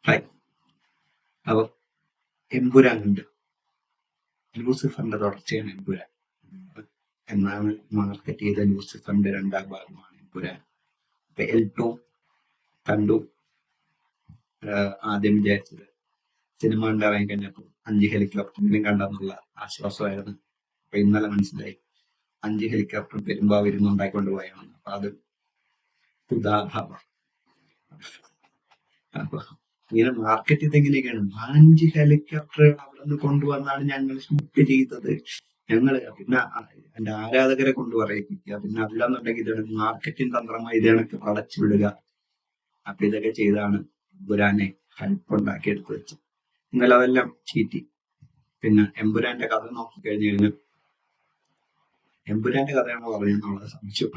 Hi. അപ്പൊ എമ്പുരാൻ ഉണ്ട്. ലൂസിഫറിന്റെ തുടർച്ചയാണ് എമ്പുരാൻ. എന്നാണ് മാർക്കറ്റ് ചെയ്ത ലൂസിഫറിന്റെ രണ്ടാം ഭാഗമാണ് എമ്പുരാൻ. അപ്പൊ L2 കണ്ടു. ആദ്യം വിചാരിച്ചത് സിനിമ ഉണ്ടാവാൻ കഴിഞ്ഞപ്പോൾ 5 ഹെലികോപ്റ്ററിനും കണ്ടെന്നുള്ള ആശ്വാസമായിരുന്നു. അപ്പൊ ഇന്നലെ മനസ്സിലായി 5 ഹെലികോപ്റ്റർ പെരുമ്പാവൂരിൽ നിന്ന് ഉണ്ടായിക്കൊണ്ട് പോയാണ്. അപ്പൊ അത് ഉദാഹരണം. അപ്പൊ ഇങ്ങനെ മാർക്കറ്റ് ഇതെങ്ങനെയൊക്കെയാണ് 5 ഹെലികോപ്റ്ററുകൾ അവിടെ നിന്ന് കൊണ്ടുവന്നാണ് ഞങ്ങൾ ഷൂട്ട് ചെയ്തത്. ഞങ്ങള് പിന്നെ എന്റെ ആരാധകരെ കൊണ്ട് പറയിപ്പിക്കുക. പിന്നെ അല്ലാന്നുണ്ടെങ്കിൽ ഇതാണ് മാർക്കറ്റിംഗ് തന്ത്രമായി ഇതേണൊക്കെ പടച്ചു വിടുക. അപ്പൊ ഇതൊക്കെ ചെയ്താണ് എമ്പുരാനെ ഹൈപ്പ് ഉണ്ടാക്കി എടുത്തു വെച്ചത്. എന്നാലും അതെല്ലാം ചീറ്റി. പിന്നെ എമ്പുരാന്റെ കഥ നോക്കിക്കഴിഞ്ഞു കഴിഞ്ഞാൽ എമ്പുരാന്റെ കഥയാണോ പറയുന്നുള്ള സംശയം.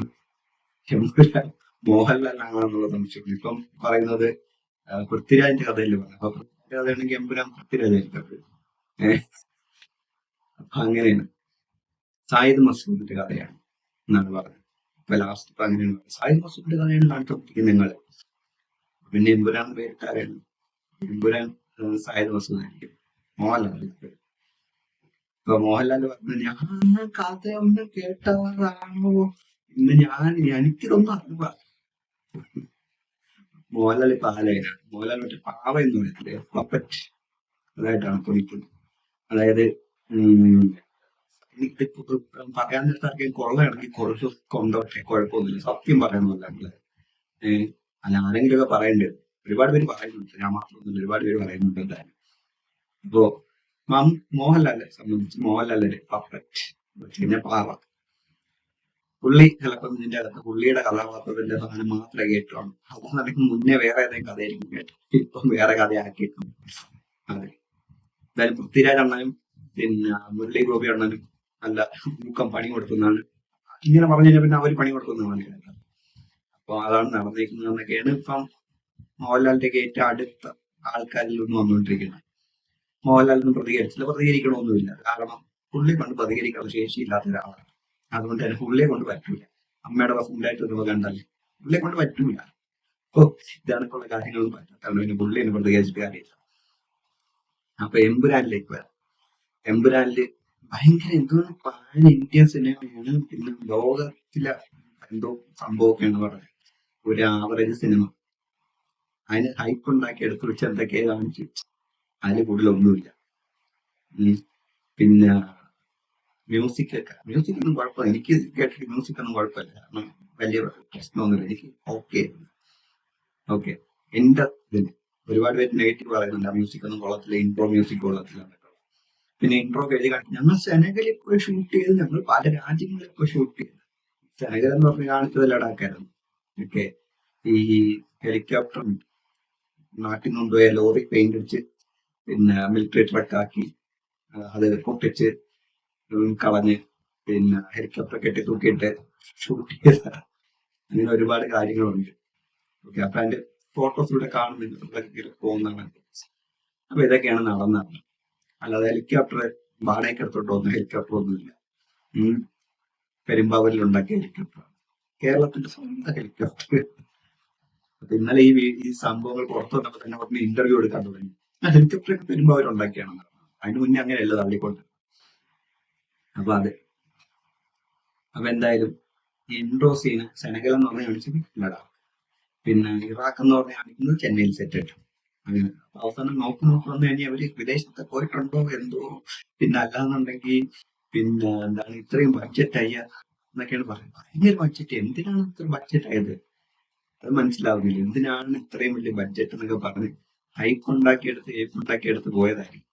എമ്പുരാൻ മോഹൻലാലാണോ എന്നുള്ള സംശയം. ഇപ്പം പറയുന്നത് പൃഥ്വിരാജിന്റെ കഥയല്ലേ പറഞ്ഞു. അപ്പൊ പൃഥ്വിരാജിന്റെ കഥയാണെങ്കിൽ എമ്പുരാൻ പൃഥ്വിരാജായിരിക്കും. അപ്പൊ അങ്ങനെയാണ്. സായിദ് മസൂദിന്റെ കഥയാണ് എന്നാണ് പറഞ്ഞത്. ഇപ്പൊ ലാസ്റ്റ് ഇപ്പൊ അങ്ങനെയാണ് പറഞ്ഞത്. സായിദ് മസൂദിന്റെ കഥയാണ് കാണിച്ചോണ്ടിരിക്കുന്നത് നിങ്ങള്. പിന്നെ എമ്പുരാൻ പേരിട്ടാരാണ്? എമ്പുരാൻ സായിദ് മസൂദ് ആയിരിക്കും. മോഹൻലാൽ. ഇപ്പൊ മോഹൻലാൽ പറഞ്ഞു ഞാൻ കഥയൊന്നും കേട്ടവരാണോ ഇന്ന് എനിക്കിതൊന്നും അറിയാ. മോഹൻലാൽ ഇപ്പൊ ആലയാണ്. മോഹൻലാൽ മറ്റേ പാവ എന്ന് പറയത്തില്ലേ, പപ്പറ്റ്, അതായിട്ടാണ് കുളിക്കുന്നത്. അതായത് എനിക്ക് പറയാൻ നേരത്തെ ആർക്കെങ്കിലും കൊള്ളയാണെങ്കിൽ കുറച്ച് കൊണ്ടോട്ടെ, കുഴപ്പമൊന്നുമില്ല. സത്യം പറയുന്നതല്ല നമ്മള്. അല്ല ആരെങ്കിലും ഒക്കെ പറയണ്ടേ. ഒരുപാട് പേര് പറയുന്നുണ്ട്, ഞാൻ മാത്രമൊന്നുമില്ല, ഒരുപാട് പേര് പറയുന്നുണ്ട് എന്തായാലും. അപ്പോ മോഹൻലാലിനെ സംബന്ധിച്ച് മോഹൻലാലിന്റെ പർഫെക്റ്റ് പിന്നെ പാവ. പുള്ളി ചിലപ്പോൾ ഇതിന്റെ അകത്ത് പുള്ളിയുടെ കഥാപാത്രത്തിന്റെ സാധനം മാത്രമേ കേട്ടുള്ളൂ. അതെന്നുണ്ടെങ്കിൽ മുന്നേ വേറെ ഏതെങ്കിലും കഥയായിരിക്കും കേട്ടു. ഇപ്പം വേറെ കഥയാക്കിയിട്ടുണ്ട്. അതെ, എന്തായാലും പൃഥ്വിരാജ് അണ്ണനും പിന്നെ മുരളി ഗോപി അണ്ണനും നല്ല മുക്കം പണി കൊടുക്കുന്നതാണ്. ഇങ്ങനെ പറഞ്ഞു കഴിഞ്ഞാൽ പിന്നെ അവര് പണി കൊടുക്കുന്നതാണ് കേട്ടത്. അപ്പൊ അതാണ് നടന്നിരിക്കുന്നതെന്നൊക്കെയാണ് ഇപ്പം മോഹൻലാലിന്റെ ഏറ്റവും അടുത്ത ആൾക്കാരിൽ നിന്ന് വന്നുകൊണ്ടിരിക്കുന്നത്. മോഹൻലാലിന് പ്രതികരിക്കണമൊന്നുമില്ല. കാരണം പുള്ളിയെ കൊണ്ട് പ്രതികരിക്കാനുള്ള ശേഷിയില്ലാത്ത ഒരാളാണ്. അതുകൊണ്ട് തന്നെ പുള്ളിയെ കൊണ്ട് പറ്റൂല. അമ്മയുടെ പ്രസന്റായിട്ട് വരുമ്പോൾ കണ്ടല്ലേ, പുള്ളിയെ കൊണ്ട് പറ്റൂല. അപ്പൊ ഇതണക്കുള്ള കാര്യങ്ങളൊന്നും പറ്റാത്തതാണ് പിന്നെ പുള്ളിയെ പ്രതികരിച്ചിട്ട് കാര്യമില്ല. അപ്പൊ എമ്പുരാനിലേക്ക് വരാം. എമ്പുരാനില് ഭയങ്കര എന്തോ പാൻ ഇന്ത്യൻ സിനിമയാണ്. പിന്നെ ലോകത്തിലെ എന്തോ സംഭവമൊക്കെയാണ് പറയുന്നത്. ഒരു ആവറേജ് സിനിമ അതിന് ഹൈപ്പ് ഉണ്ടാക്കി എടുത്തു വെച്ച് എന്തൊക്കെയാ കാണിച്ചു. അതിന് കൂടുതലൊന്നുമില്ല. പിന്നെ മ്യൂസിക് ഒന്നും കുഴപ്പമില്ല. എനിക്ക് കേട്ടിട്ട് മ്യൂസിക് ഒന്നും കുഴപ്പമില്ല. കാരണം വലിയ പ്രശ്നമൊന്നുമില്ല. എനിക്ക് ഓക്കെ എന്റെ ഇതിന് ഒരുപാട് പേര് നെഗറ്റീവ് പറയുന്നുണ്ട്. ആ മ്യൂസിക് ഒന്നും കൊള്ളത്തില്ല, ഇൻട്രോ മ്യൂസിക് കൊള്ളത്തില്ല. പിന്നെ ഇൻട്രോ എഴുതി കാണിച്ചു. ഞങ്ങൾ സെനഗലിൽ പോയി ഷൂട്ട് ചെയ്ത്, ഞങ്ങൾ പല രാജ്യങ്ങളിൽ പോയി ഷൂട്ട് ചെയ്ത്. സെനഗൽ എന്ന് പറഞ്ഞ് കാണിച്ചത് ലഡാക്കായിരുന്നു. ഓക്കെ, ഈ ഹെലികോപ്റ്റർ നാട്ടിൽ നിന്ന് കൊണ്ടുപോയ ലോറി പെയിന്റ് അടിച്ച് പിന്നെ മിലിറ്ററി ട്രക്കാക്കി അത് പൊട്ടിച്ച് കളഞ്ഞ് പിന്നെ ഹെലികോപ്റ്റർ കെട്ടി തൂക്കിയിട്ട് ഷൂട്ട് ചെയ്ത അങ്ങനെ ഒരുപാട് കാര്യങ്ങളുണ്ട്. ഓക്കെ, അപ്പൊ അതിന്റെ ഫോട്ടോസ് ഇവിടെ കാണുന്നുണ്ട്, പോകുന്നതാണ്. അപ്പൊ ഇതൊക്കെയാണ് നടന്നത്. അല്ലാതെ ഹെലികോപ്റ്റർ വാടകയ്ക്ക് എടുത്തോണ്ട് പോകുന്ന ഹെലികോപ്റ്റർ ഒന്നുമില്ല. പെരുമ്പാവൂരിൽ ഉണ്ടാക്കിയ ഹെലികോപ്റ്റർ, കേരളത്തിന്റെ സ്വന്തം ഹെലികോപ്റ്റർ. അപ്പൊ ഇന്നലെ ഈ സംഭവങ്ങൾ പുറത്തു വന്നപ്പോ തന്നെ പറഞ്ഞ ഇന്റർവ്യൂ എടുക്കാൻ തുടങ്ങി. ഹെലികോപ്റ്റർ പെരുമ്പാവൂർ ഉണ്ടാക്കിയാണെന്ന്. അതിന് മുന്നേ അങ്ങനെയല്ല തള്ളിക്കൊണ്ട്. അപ്പൊ എന്തായാലും ഇൻട്രോ സീന് സെനഗൽ എന്ന് പറഞ്ഞ കാണിച്ചത് ലഡാക്ക്, പിന്നെ ഇറാഖ് എന്ന് പറഞ്ഞ കാണിക്കുന്നത് ചെന്നൈയിൽ സെറ്റ് ഇട്ടു. അങ്ങനെ അവസാനം നോക്കി വന്നു കഴിഞ്ഞാൽ അവര് വിദേശത്ത് പോയിട്ടുണ്ടോ എന്തോ. പിന്നെ അല്ലാന്നുണ്ടെങ്കിൽ പിന്നെ എന്താണ് ഇത്രയും ബഡ്ജറ്റ് ആയ എന്നൊക്കെയാണ് പറയുന്നത്. ഭയങ്കര ബഡ്ജറ്റ്. എന്തിനാണ് ഇത്ര ബഡ്ജറ്റ് ആയത് അത് മനസ്സിലാവുന്നില്ല. എന്തിനാണ് ഇത്രയും വലിയ ബഡ്ജറ്റ് എന്നൊക്കെ പറഞ്ഞ് ഹൈപ്പ് ഉണ്ടാക്കിയെടുത്ത് പോയതായിരിക്കും.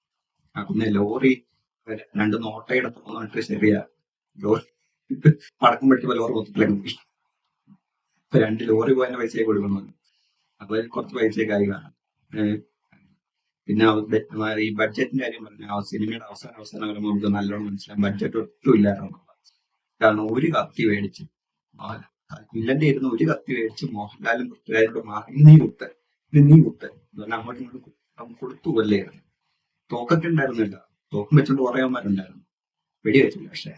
പിന്നെ ലോറി 2 നോട്ടയെടുത്ത് പോന്നിട്ട് ശരിയാ, ലോറി പടക്കം പറ്റുമ്പോ ലോറി മൊത്തത്തിലേക്ക് പോയി. ഇപ്പൊ 2 ലോറി പോയതിന്റെ പൈസയെ കൊടുക്കുന്നു. അപ്പൊ കുറച്ച് പൈസയൊക്കെ ആയി കാണാം. പിന്നെ ഈ ബഡ്ജറ്റിന്റെ കാര്യം പറഞ്ഞ സിനിമയുടെ അവസാനം വരുമ്പോൾ നമുക്ക് നല്ലോണം മനസ്സിലാവും ബഡ്ജറ്റ് ഒട്ടും ഇല്ലായിരുന്നു. കാരണം ഒരു കത്തി മേടിച്ച് വില്ലന്റെ ഇരുന്ന് ഒരു കത്തി മേടിച്ച് മോഹൻലാലും പൃഥ്വിരാജോട് മാറി നീ കുത്ത് അങ്ങോട്ടും ഇങ്ങോട്ടും കൊടുത്തു കൊല്ലായിരുന്നു. തോക്കൊക്കെ ഉണ്ടായിരുന്നില്ല, തോക്കം വെച്ചോണ്ട് കുറേമാരുണ്ടായിരുന്നു, വെടിവെച്ചില്ല. പക്ഷെ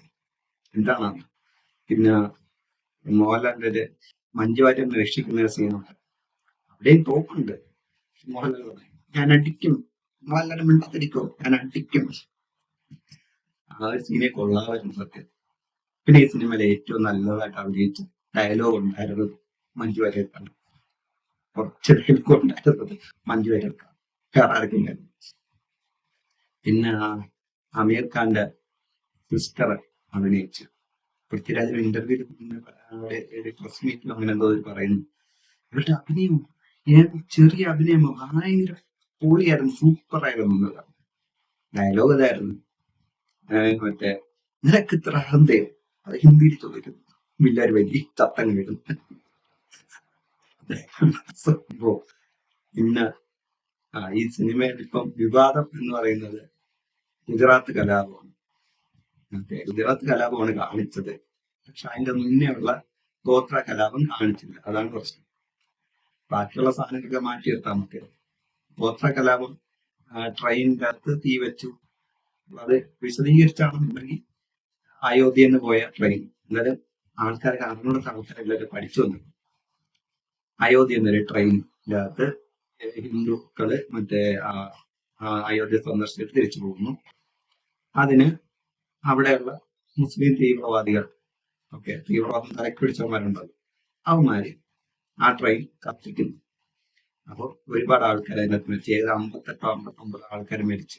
എന്താണ് പിന്നെ മോഹൻലാലിന്റെ മഞ്ജു വാര്യറിനെ രക്ഷിക്കുന്ന സീനുണ്ട്. അവിടെയും തോക്കുണ്ട്. മോഹൻലാൽ ഞാൻ അടിക്കും, നിങ്ങളെല്ലാരും മിണ്ടാതിരിക്കോ, ഞാൻ അടിക്കും. ആ ഒരു സീനെ കൊള്ളാമായിരുന്നു സത്യം. പിന്നെ ഈ സിനിമയിൽ ഏറ്റവും നല്ലതായിട്ട് അഭിനയിച്ച ഡയലോഗ് ഉണ്ടായിരുന്നത് മഞ്ജു വാര്യർക്കാണ്. കുറച്ച് ഡയലോഗ് ഉണ്ടായിരുന്നത് മഞ്ജു വാര്യർക്കാണ്, വേറെ ആർക്കും. പിന്നെ അമീർ ഖാന്റെ സിസ്റ്റർ അഭിനയിച്ചു. പൃഥ്വിരാജ് ഇന്റർവ്യൂ പ്രസ് മീറ്റിൽ അങ്ങനെ എന്തോ പറയുന്നു, ഇവരുടെ അഭിനയം ചെറിയ അഭിനയമോ ഭയങ്കര പൊളിയായിരുന്നു, സൂപ്പർ ആയിരുന്നു. ഡയലോഗ് ഇതായിരുന്നു, മറ്റേ നിനക്ക് ഇത്ര അഹന്തയോ, അത് ഹിന്ദിയിൽ ചോദിക്കുന്നു. വില്ലാര് വലിയ ചത്തങ്ങ് വരുന്നു. പിന്നെ ഈ സിനിമയിൽ ഇപ്പം വിവാദം എന്ന് പറയുന്നത് ഗുജറാത്ത് കലാപമാണ്. ഗുജറാത്ത് കലാപമാണ് കാണിച്ചത്, പക്ഷെ അതിന്റെ മുന്നേ ഉള്ള ഗോത്ര കലാപം കാണിച്ചില്ല. അതാണ് പ്രശ്നം. ബാക്കിയുള്ള സാധനങ്ങളൊക്കെ മാറ്റി നിർത്താൻ നമുക്ക്. ഗോത്ര കലാപം ട്രെയിനിന്റെ അകത്ത് തീ വെച്ചു, അത് വിശദീകരിച്ചാണെന്നുണ്ടെങ്കിൽ അയോധ്യയിൽ നിന്ന് പോയ ട്രെയിൻ, എന്തായാലും ആൾക്കാർക്ക് അറിഞ്ഞുള്ള ആൾക്കാരെല്ലാവരും പഠിച്ചു വന്നു. അയോധ്യ എന്നൊരു ട്രെയിനിന്റെ അകത്ത് ഹിന്ദുക്കള് മറ്റേ അയോധ്യ സന്ദർശിച്ചിട്ട് തിരിച്ചു പോകുന്നു. അതിന് അവിടെയുള്ള മുസ്ലിം തീവ്രവാദികൾ, തീവ്രവാദം തലക്ക് പിടിച്ചവന്മാരുണ്ടാവും, അവന്മാര് ആ ട്രെയിൻ കത്തിക്കുന്നു. അപ്പോൾ ഒരുപാട് ആൾക്കാർ അതിനകത്ത് മരിച്ചു. 58-59 ആൾക്കാർ മരിച്ചു.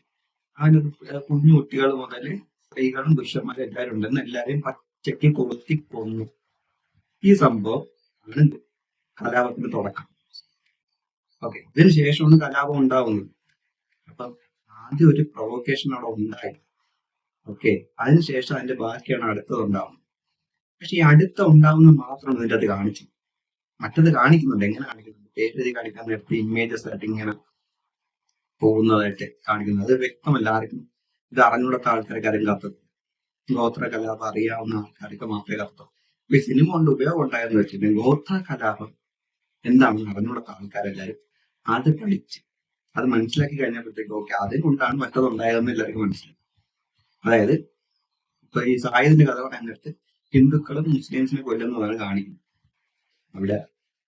അതിനകത്ത് കുഞ്ഞു കുട്ടികൾ മുതൽ സ്ത്രീകളും പുരുഷന്മാരും എല്ലാവരും ഉണ്ടെന്ന് എല്ലാവരെയും പച്ചയ്ക്ക് കൊളുത്തി കൊന്നു. ഈ സംഭവം ആണ് കലാപത്തിന് തുടക്കം. ഇതിനു ശേഷമാണ് കലാപം ഉണ്ടാവുന്നത്. അപ്പം ആദ്യം ഒരു പ്രൊവോക്കേഷൻ അവിടെ ഉണ്ടായി. അതിനുശേഷം അതിന്റെ ബാക്കിയാണ് അടുത്തത് ഉണ്ടാവുന്നത്. പക്ഷെ ഈ അടുത്ത ഉണ്ടാവുന്ന മാത്രമാണ് ഇതിന്റെ അത് കാണിച്ചു. മറ്റത് കാണിക്കുന്നുണ്ട്. എങ്ങനെ കാണിക്കുന്നുണ്ട്? പേരെഴുതി കാണിക്കാൻ നേരത്തെ ഇമേജസ് ആയിട്ട് ഇങ്ങനെ പോകുന്നതായിട്ട് കാണിക്കുന്നത്. അത് വ്യക്തമല്ല ആർക്കും. ഇത് അറിഞ്ഞുകൂടാത്ത ആൾക്കാർക്ക് അറിയില്ലാത്തത്, ഗോത്ര കലാപം അറിയാവുന്ന ആൾക്കാർക്ക് മാത്രമേ കത്തൂ. ഈ സിനിമ കൊണ്ട് ഉപയോഗം ഉണ്ടായെന്ന് വെച്ചിട്ടുണ്ടെങ്കിൽ ഗോത്ര കലാപം എന്താണെന്ന് അറിഞ്ഞുകൂടാത്ത ആൾക്കാരെല്ലാരും അത് പഠിച്ച് അത് മനസ്സിലാക്കി കഴിഞ്ഞപ്പോഴത്തേക്ക് അതുകൊണ്ടാണ് മറ്റതുണ്ടായതെന്ന് എല്ലാവർക്കും മനസ്സിലായി. അതായത് ഇപ്പൊ ഈ സായുധന്റെ കഥ പറയാൻ നേരത്ത് ഹിന്ദുക്കളും മുസ്ലിംസിനെ കൊല്ലുന്നതാണ് കാണിക്കുന്നത്. അവിടെ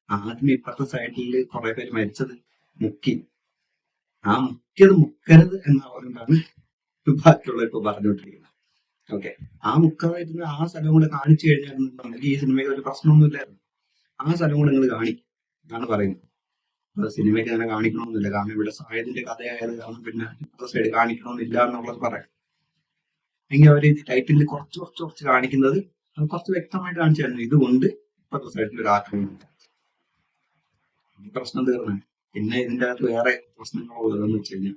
ആദ്യം ഇപ്പുറത്തെ സൈഡിൽ കുറെ പേര് മരിച്ചത് മുക്കി, ആ മുക്കിയത് മുക്കരുത് എന്നതുകൊണ്ടാണ് ബാക്കിയുള്ള ഇപ്പൊ പറഞ്ഞുകൊണ്ടിരിക്കുന്നത്. ആ മുക്കായിരുന്ന ആ സ്ഥലം കൂടെ കാണിച്ചു കഴിഞ്ഞാൽ ഈ സിനിമയ്ക്ക് ഒരു പ്രശ്നമൊന്നുമില്ലായിരുന്നു. ആ സ്ഥലം കൂടെ നിങ്ങൾ കാണിക്കും എന്നാണ് പറയുന്നത്. അത് സിനിമയ്ക്ക് അങ്ങനെ കാണിക്കണമെന്നില്ല, കാരണം ഇവിടെ സായുധന്റെ കഥയായത് കാരണം പിന്നെ ഇപ്പുറത്തെ സൈഡ് കാണിക്കണമെന്നില്ല എന്നുള്ളത് പറയാം. എങ്കിൽ അവര് ടൈറ്റിലിൽ കുറച്ച് കാണിക്കുന്നത് അത് കുറച്ച് വ്യക്തമായിട്ട് കാണിച്ചായിരുന്നു, ഇതുകൊണ്ട് ഇപ്പുറത്തെ സൈഡിൽ ഒരു ആക്രമണം. പ്രശ്നം തീർന്നു. പിന്നെ ഇതിന്റെ അകത്ത് വേറെ പ്രശ്നങ്ങളുള്ളതെന്ന് വെച്ച് കഴിഞ്ഞാൽ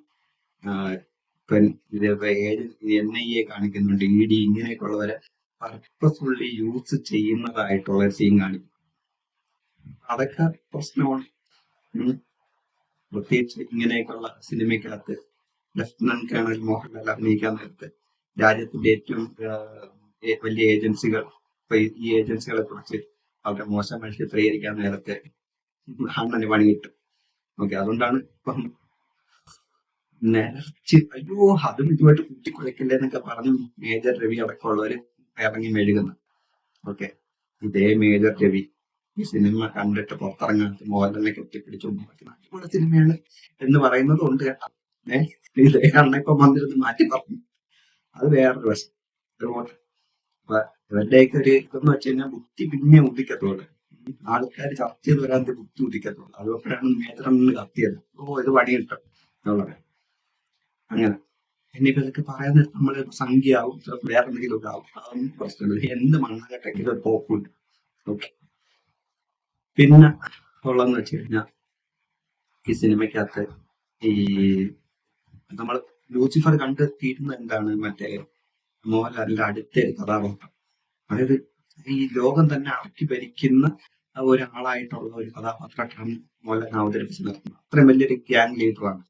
NIA കാണിക്കുന്നുണ്ട്, ED ഇങ്ങനെയൊക്കെ ഉള്ളവരെ പർപ്പസ്ഫുള്ളി യൂസ് ചെയ്യുന്നതായിട്ടുള്ള സീൻ കാണിക്കും. അതൊക്കെ പ്രശ്നമാണ്. പ്രത്യേകിച്ച് ഇങ്ങനെയൊക്കെയുള്ള സിനിമയ്ക്കകത്ത് ലഫ്റ്റനന്റ് കേണൽ മോഹൻലാൽ അഭിനയിക്കാൻ നേരത്ത് രാജ്യത്തിന്റെ ഏറ്റവും വലിയ ഏജൻസികൾ, ഈ ഏജൻസികളെ കുറിച്ച് വളരെ മോശമായി ചിത്രീകരിക്കാൻ നേരത്തെ അണ്ണന് പണി കിട്ടും. അതുകൊണ്ടാണ് ഇപ്പം നിലച്ച് അയ്യോ അതും ഇതുമായിട്ട് കുത്തിക്കുഴക്കില്ലേ എന്നൊക്കെ പറഞ്ഞ് മേജർ രവി അടക്കമുള്ളവര് ഇറങ്ങി മെഴുകുന്നത്. ഇതേ മേജർ രവി ഈ സിനിമ കണ്ടിട്ട് പുറത്തിറങ്ങാത്ത മോഹൻലാലിനെ കെട്ടിപ്പിടിച്ചു അടിപൊളി സിനിമയാണ് എന്ന് പറയുന്നത് കൊണ്ട് കേട്ടാ ഇതേ അണ്ണ ഇപ്പൊ വന്നിരുന്ന് മാറ്റി പറഞ്ഞു. അത് വേറൊരു വശം. ഇവരുടെയൊക്കെ ഒരു ഇതെന്ന് വെച്ച് കഴിഞ്ഞാൽ ബുദ്ധി പിന്നെ ഉദിക്കത്തോടെ ആൾക്കാർ ചർച്ച ചെയ്ത് വരാൻ ബുദ്ധി ഉദിക്കത്തുള്ളൂ. അതുകൊണ്ടാണ് മേജറെന്ന് കത്തിയത്. ഇത് പണി കിട്ടും എന്നുള്ളത്. അങ്ങനെ ഇനിയിപ്പോ ഇതൊക്കെ പറയാൻ നമ്മള് സംഖ്യയാവും, വേറെ എന്തെങ്കിലും ഒക്കെ ആവും, അതൊന്നും പ്രശ്നമില്ല. എന്ത് മണ്ണാകട്ടെങ്കിലും ഒരു പോക്കുണ്ട്. പിന്നെ ഉള്ളതെന്ന് വെച്ച് കഴിഞ്ഞാൽ ഈ സിനിമയ്ക്കകത്ത് ഈ നമ്മൾ ലൂസിഫർ കണ്ടെത്തിയിരുന്ന എന്താണ്, മറ്റേ മോഹൻലാലിന്റെ അടുത്ത കഥാപാത്രം, അതായത് ഈ ലോകം തന്നെ അടക്കി ഭരിക്കുന്ന ഒരാളായിട്ടുള്ള ഒരു കഥാപാത്രമാണ് മോഹൻലാൽ അവതരിപ്പിച്ച് നിർത്തുന്നത്. അത്രയും വലിയൊരു ഗ്യാങ് ലീഡറാണ്.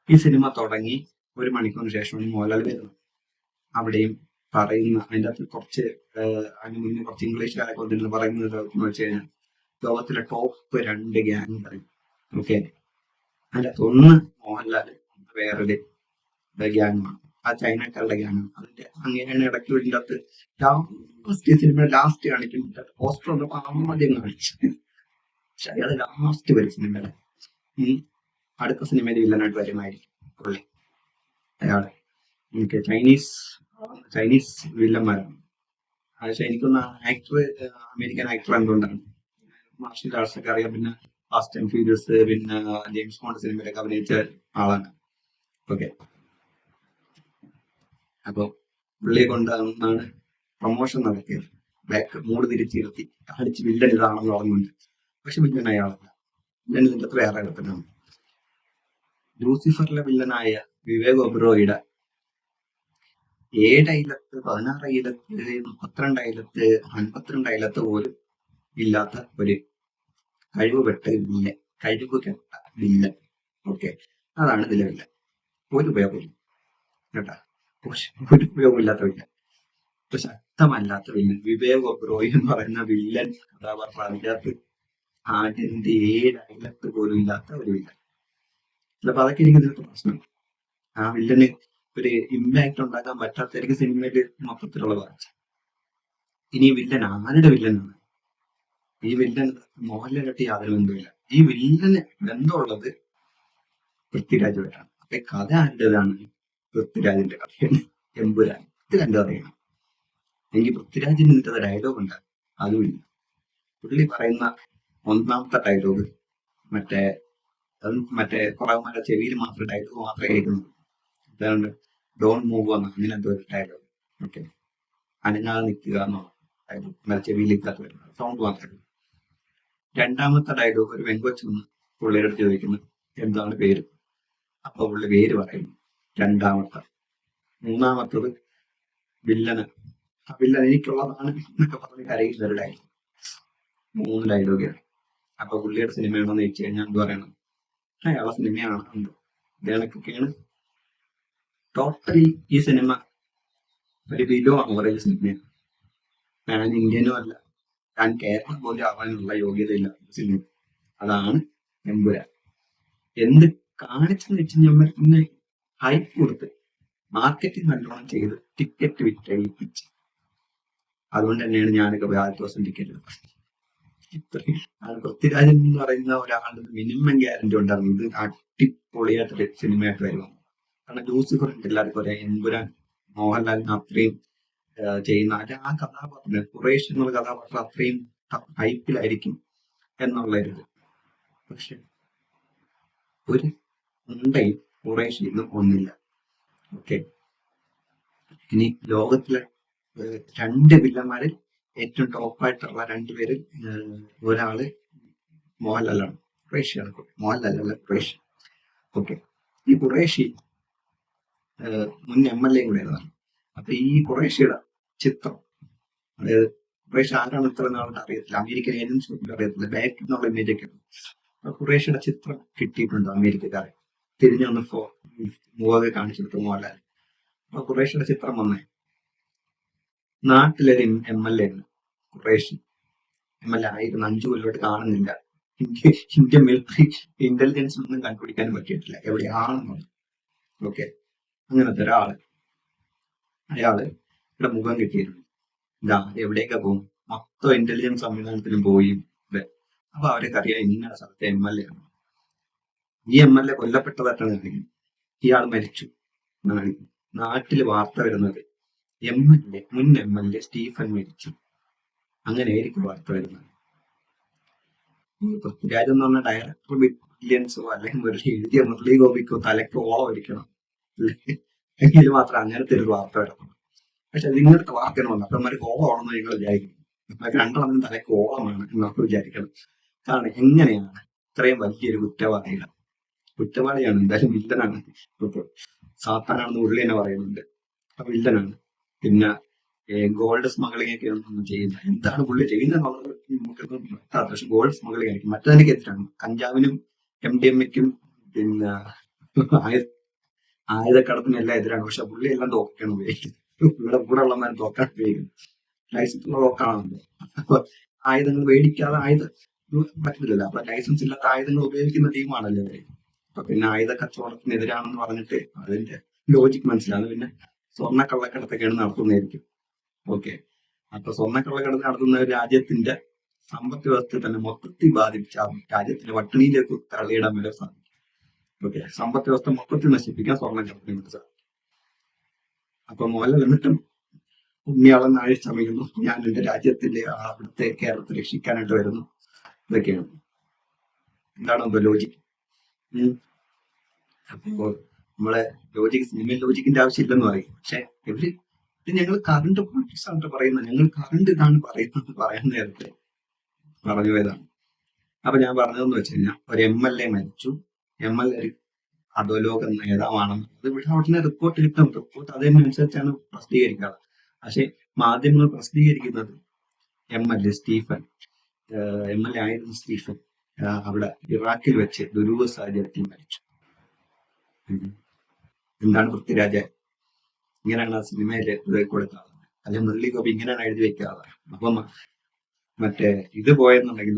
ഈ സിനിമ തുടങ്ങി 1 മണിക്കൂറിന് ശേഷമാണ് മോഹൻലാൽ വരുന്നത്. അവിടെയും പറയുന്ന അതിൻ്റെ അകത്ത് അതിന് മുന്നേ കുറച്ച് ഇംഗ്ലീഷുകാരൊക്കെ വന്നിരുന്നു പറയുന്നത് എന്ന് വെച്ച് കഴിഞ്ഞാൽ ലോകത്തിലെ ടോപ്പ് 2 ഗ്യാങ് പറയും. അതിൻ്റെ അകത്ത് ഒന്ന് മോഹൻലാൽ, വേറൊരു ഗ്യാങ്ങാണ്, ആ ചൈനക്കാരുടെ ഗ്യാങ്ങാണ്. അതിന്റെ അങ്ങനെയാണ് ഇടയ്ക്ക് ഇതിൻ്റെ അകത്ത് സിനിമ ലാസ്റ്റ് കാണിക്കുന്നത്. പോസ്റ്റർ വന്നപ്പോ ആദ്യം കാണിച്ചു, പക്ഷെ അയാൾ ലാസ്റ്റ് വരും സിനിമയുടെ. അടുത്ത സിനിമയിൽ വില്ലനായിട്ട് വരുമായിരിക്കും പുള്ളി. അയാള് എനിക്ക് ചൈനീസ് വില്ലന്മാരാണ്. പക്ഷെ എനിക്കൊന്ന് ആക്ടർ, അമേരിക്കൻ ആക്ടർ എന്തുകൊണ്ടാണ് മാർഷ്യൽ ആർട്സ് ഒക്കെ അറിയാം. പിന്നെ ഫാസ്റ്റ് ആൻഡ് ഫ്യൂരിയസ്, പിന്നെ ജെയിംസ് ബോണ്ട് സിനിമയിലൊക്കെ അഭിനയിച്ച ആളാണ്. ഓക്കെ, അപ്പൊ പുള്ളിയെ കൊണ്ടാണ് പ്രൊമോഷൻ നടത്തിയത്. ബാക്ക് മൂഡ് തിരിച്ചിരുത്തി കാണിച്ച് വില്ലൻ ഇതാണെന്ന് പറഞ്ഞുകൊണ്ട്. പക്ഷെ വില്ലൻ അയാളല്ല. വില്ലൻ ഇതിന്റെ അകത്ത് വേറെ ഇടത്തിനാണ്. ലൂസിഫറിലെ വില്ലനായ വിവേക് ഒബ്റോയുടെ 7 അയലത്ത്, 16 അയലത്ത്, 32 അയലത്ത്, 52 അയലത്ത് പോലും ഇല്ലാത്ത ഒരു കഴിവുകെട്ട വില്ലൻ, കഴിവുകെട്ട വില്ലൻ. ഓക്കെ, അതാണ് ഇതിലെ വില്ലൻ. ഒരു ഉപയോഗമില്ല കേട്ടാ, ഒരു ഉപയോഗമില്ലാത്ത വില്ലൻ. ഇപ്പൊ ശക്തമല്ലാത്ത വില്ലൻ വിവേക് ഒബ്റോയ് എന്ന് പറയുന്ന വില്ലൻ കഥാപാത്രം. അതിനകത്ത് ആദ്യത്തിന്റെ 7 അയലത്ത് പോലും ഇല്ലാത്ത ഒരു വില്ലൻ. ചിലപ്പോ അതൊക്കെ എനിക്ക് ഇതിനകത്ത് പ്രശ്നം. ആ വില്ലന് ഒരു ഇമ്പാക്ട് ഉണ്ടാക്കാൻ പറ്റാത്തായിരിക്കും സിനിമയില് മൊത്തത്തിലുള്ള വായിച്ച. ഇനി വില്ലൻ ആരുടെ വില്ലനാണ്? ഈ വില്ലൻ മോഹൻലാലായിട്ട് യാതൊരു ബന്ധമില്ല. ഈ വില്ലന് ബന്ധമുള്ളത് പൃഥ്വിരാജുമായിട്ടാണ്. അപ്പൊ കഥ ആരുടേതാണ്? പൃഥ്വിരാജിന്റെ കഥയാണ് എമ്പുരാൻ. ഇത് കണ്ടു അറിയണം. എനിക്ക് പൃഥ്വിരാജിന് ഇതിന്റെ ഡയലോഗ് ഉണ്ട്, അതുമില്ല. പുള്ളി പറയുന്ന ഒന്നാമത്തെ ഡയലോഗ് മറ്റേ കുറവന്മാരുടെ ചെവിയിൽ മാത്രം ഡയലോഗ് മാത്രമേ കേൾക്കുന്നുള്ളൂ. അതാണ്ട് ഡോൺ മൂവ് എന്ന് അങ്ങനെ എന്തോ ഒരു ഡയലോഗ്. ഓക്കെ, അനങ്ങാതെ നിൽക്കുക എന്നുള്ള ഡയലോഗ് ചെവിയിലേക്കകത്ത് വരുന്നത് സൗണ്ട് മാത്രമേ. രണ്ടാമത്തെ ഡയലോഗ് ഒരു വെങ്കൊച്ചു വന്ന് പുള്ളിയുടെ അടുത്ത് ചോദിക്കുന്നു എന്താണ് പേര്. അപ്പൊ പുള്ളി പേര് പറയുന്നു രണ്ടാമത്തെ. മൂന്നാമത്തത് വില്ലന്, ആ വില്ലൻ എനിക്കുള്ളതാണ് എന്നൊക്കെ പറഞ്ഞ് കരയുന്ന ഒരു ഡയലോഗ്. 3 ഡയലോഗാണ്. അപ്പൊ പുള്ളിയുടെ സിനിമയാണെന്ന് ചോദിച്ചു കഴിഞ്ഞാൽ എന്ത് പറയണം? അയാളെ സിനിമയാണ്. ഇതേണക്കൊക്കെയാണ് ടോട്ടലി ഈ സിനിമ ഒരു ബിലോ ആവറേജ് സിനിമയാണ്. ഞാൻ ഇന്ത്യനും അല്ല, ഞാൻ കേരളം പോലും ആവാനുള്ള യോഗ്യതയില്ല സിനിമ. അതാണ് എമ്പുരാൻ. എന്ത് കാണിച്ചെന്ന് വെച്ച് കഴിഞ്ഞാൽ പിന്നെ ഹൈപ്പ് കൊടുത്ത് മാർക്കറ്റിംഗ് നല്ലോണം ചെയ്ത് ടിക്കറ്റ് വിറ്റഴിപ്പിച്ച്. അതുകൊണ്ട് തന്നെയാണ് ഞാനൊക്കെ 6 ദിവസം ടിക്കറ്റ് എടുത്തത്. ഇത്രയും പൃഥ്വിരാജൻ എന്ന് പറയുന്ന ഒരാളുടെ മിനിമം ഗ്യാരണ്ടി ഉണ്ടായിരുന്നു ഇത് അടിപൊളിയായിട്ടൊരു സിനിമയായിട്ട് വരുവാണ്. കാരണം ലൂസിഫർ എല്ലാവർക്കും പറയാം, എമ്പുരാൻ മോഹൻലാലിന് അത്രയും ചെയ്യുന്ന ആ കഥാപാത്രം, ഖുറേഷ് എന്നുള്ള കഥാപാത്രം അത്രയും ഹൈപ്പിലായിരിക്കും എന്നുള്ളൊരു. പക്ഷെ ഒരു ഉണ്ടയും ഖുറേഷ് ഇന്നും ഒന്നില്ല. ഓക്കെ, ഇനി ലോകത്തിലെ 2 വില്ലന്മാരിൽ ഏറ്റവും ടോപ്പായിട്ടുള്ള 2 പേര്, ഒരാള് മോഹൻലാലാണ്, ഖുറേഷിയാണ്. മോഹൻലാലല്ല, ഖുറേഷി. ഓക്കെ, ഈ ഖുറേഷി മുൻ MLA കൂടെ ആയിരുന്നു. അപ്പൊ ഈ ഖുറേഷിയുടെ ചിത്രം, അതായത് ഖുറേഷി ആരാണ് ഇത്ര നാളും അറിയത്തില്ല, അമേരിക്കൻ ഏജൻസി അറിയത്തില്ല, ബാക്ക് എന്നുള്ള ഇമേജ് ഒക്കെ. അപ്പൊ ഖുറേഷിയുടെ ചിത്രം കിട്ടിയിട്ടുണ്ട് അമേരിക്കക്കാരെ. തിരിഞ്ഞു വന്നപ്പോ മുഖമൊക്കെ കാണിച്ചെടുത്തു മോഹൻലാൽ. അപ്പൊ ഖുറേഷിയുടെ ചിത്രം വന്നേ. നാട്ടിലൊരു MLA ആണ് ഖുറേഷി. MLA ആയിരുന്നു, 5 കൊല്ലമായിട്ട് കാണുന്നില്ല. ഇന്ത്യൻ മിലിറ്ററി ഇന്റലിജൻസ് ഒന്നും കണ്ടുപിടിക്കാൻ പറ്റിയിട്ടില്ല എവിടെയാണെന്നുള്ളത്. ഓക്കെ, അങ്ങനത്തെ ഒരാള്, അയാള് ഇവിടെ മുഖം കിട്ടിയിരുന്നു. ഇതാ എവിടെയൊക്കെ പോകും, മൊത്തം ഇന്റലിജൻസ് സംവിധാനത്തിലും പോയി. അപ്പൊ അവരൊക്കെ അറിയാം ഇന്ന സ്ഥലത്തെ MLA ആണ്. ഈ MLA കൊല്ലപ്പെട്ടതായിട്ടാണ് കാണിക്കുന്നത്. ഇയാൾ മരിച്ചു എന്നാണ് നാട്ടില് വാർത്ത വരുന്നത്. മുൻ MLA സ്റ്റീഫൻ മരിച്ചു, അങ്ങനെയായിരിക്കും വാർത്ത വരുന്നത്. പൃഥ്വിരാജ് എന്ന് പറഞ്ഞ ഡയറക്ടർ ബില്യൻസോ അല്ലെങ്കിൽ മുരളി എഴുതിയ മുരളി ഗോപിക്കോ തലയ്ക്ക് ഓളം ഒരിക്കണം എങ്കിൽ മാത്രം അങ്ങനത്തെ ഒരു വാർത്ത വരണം. പക്ഷെ ഇങ്ങനത്തെ വാർത്തയാണ് വന്നത്. അപ്പൊ അവന്മാർക്ക് ഓളമാണെന്ന് നിങ്ങൾ വിചാരിക്കണം. അവർക്ക് 2 എണ്ണം തലയ്ക്ക് ഓളമാണ് എന്നൊക്കെ വിചാരിക്കണം. കാരണം എങ്ങനെയാണ് ഇത്രയും വലിയൊരു കുറ്റവാളിയാണ്, എന്തായാലും വില്ലനാണ്. ഇപ്പൊ സാത്താനാണെന്ന് ഉള്ളി തന്നെ പറയുന്നുണ്ട്. അപ്പൊ വില്ലനാണ്. പിന്നെ ഗോൾഡ് സ്മഗ്ലിംഗ് ഒക്കെ ഒന്നും ചെയ്യുന്നത്, എന്താണ് പുള്ളി ചെയ്യുന്നത് പക്ഷെ ഗോൾഡ് സ്മഗ്ലിംഗ് ആയിരിക്കും. മറ്റതിനൊക്കെ എതിരാണ്, കഞ്ചാവിനും MDMA-ക്കും പിന്നെ ആയുധക്കടത്തിനും എല്ലാം എതിരാണ്. പക്ഷെ പുള്ളി എല്ലാം തോക്കാണ് ഉപയോഗിക്കുന്നത്. ഇവിടെ കൂടെ ഉള്ളമാർ തോക്കാൻ ഉപയോഗിക്കുന്നത്, ലൈസൻസ് ഉള്ള തോക്കാണല്ലോ. അപ്പൊ ആയുധങ്ങൾ മേടിക്കാതെ പറ്റത്തില്ലല്ലോ. അപ്പൊ ലൈസൻസ് ഇല്ലാത്ത ആയുധങ്ങൾ ഉപയോഗിക്കുന്ന ടീമാണല്ലോ അവര്. അപ്പൊ പിന്നെ ആയുധ കച്ചവടത്തിനെതിരാണെന്ന് പറഞ്ഞിട്ട് അതിന്റെ ലോജിക് മനസ്സിലാണ്. പിന്നെ സ്വർണ്ണ കള്ളക്കടത്തൊക്കെയാണ് നടത്തുന്നതായിരിക്കും. ഓക്കെ, അപ്പൊ സ്വർണ്ണ കള്ളക്കടത്ത് നടത്തുന്ന രാജ്യത്തിന്റെ സമ്പദ് വ്യവസ്ഥയെ തന്നെ മൊത്തത്തിൽ ബാധിപ്പിച്ച ആ രാജ്യത്തിന് പട്ടിണിയിലേക്ക് തള്ളിയിടാൻ വരെ സാധിക്കും. ഓക്കെ, സമ്പദ് വ്യവസ്ഥ മൊത്തത്തിൽ നശിപ്പിക്കാൻ സ്വർണ്ണം കടത്തി കൊണ്ട് സാധിക്കും. അപ്പൊ മോഹൻലാൽ എന്നിട്ടും ഉണ്ണിയാളൻ നാഴി ശ്രമിക്കുന്നു, ഞാൻ എന്റെ രാജ്യത്തിന്റെ അവിടുത്തെ കേരളത്തെ രക്ഷിക്കാനായിട്ട് വരുന്നു. ഇതൊക്കെയാണ് എന്താണ് ലോജിക്. അപ്പോ നമ്മളെ ലോജിക്, സിനിമയിൽ ലോജിക്കിന്റെ ആവശ്യമില്ലെന്ന് പറയും. പക്ഷെ ഇവര് ഞങ്ങൾ കറണ്ട് പൊളിറ്റിക്സ് ആണ് പറയുന്നത്, ഞങ്ങൾ കറണ്ട് ഇതാണ് പറയുന്നത് പറയാൻ നേരത്തെ പറഞ്ഞു പോയതാണ്. അപ്പൊ ഞാൻ പറഞ്ഞതെന്ന് വെച്ച് കഴിഞ്ഞാൽ, ഒരു MLA മരിച്ചു, MLA അധോലോക നേതാവാണെന്ന് അത് ഇവിടെ അവിടുന്ന് റിപ്പോർട്ട് കിട്ടും. റിപ്പോർട്ട് അതിനനുസരിച്ചാണ് പ്രസിദ്ധീകരിക്കാറ്. പക്ഷെ മാധ്യമങ്ങൾ പ്രസിദ്ധീകരിക്കുന്നത് MLA സ്റ്റീഫൻ, MLA ആയിരുന്നു സ്റ്റീഫൻ, അവിടെ ഇറാഖിൽ വെച്ച് ദുരൂഹ സാഹചര്യത്തിൽ മരിച്ചു. എന്താണ് പൃഥ്വിരാജ് ഇങ്ങനെയാണ് ആ സിനിമയില് കൊടുക്കാറ്, അല്ലെങ്കിൽ മുരളി ഗോപി ഇങ്ങനെയാണ് എഴുതി വെക്കാറ്. അപ്പം മറ്റേ ഇത് പോയെന്നുണ്ടെങ്കിൽ,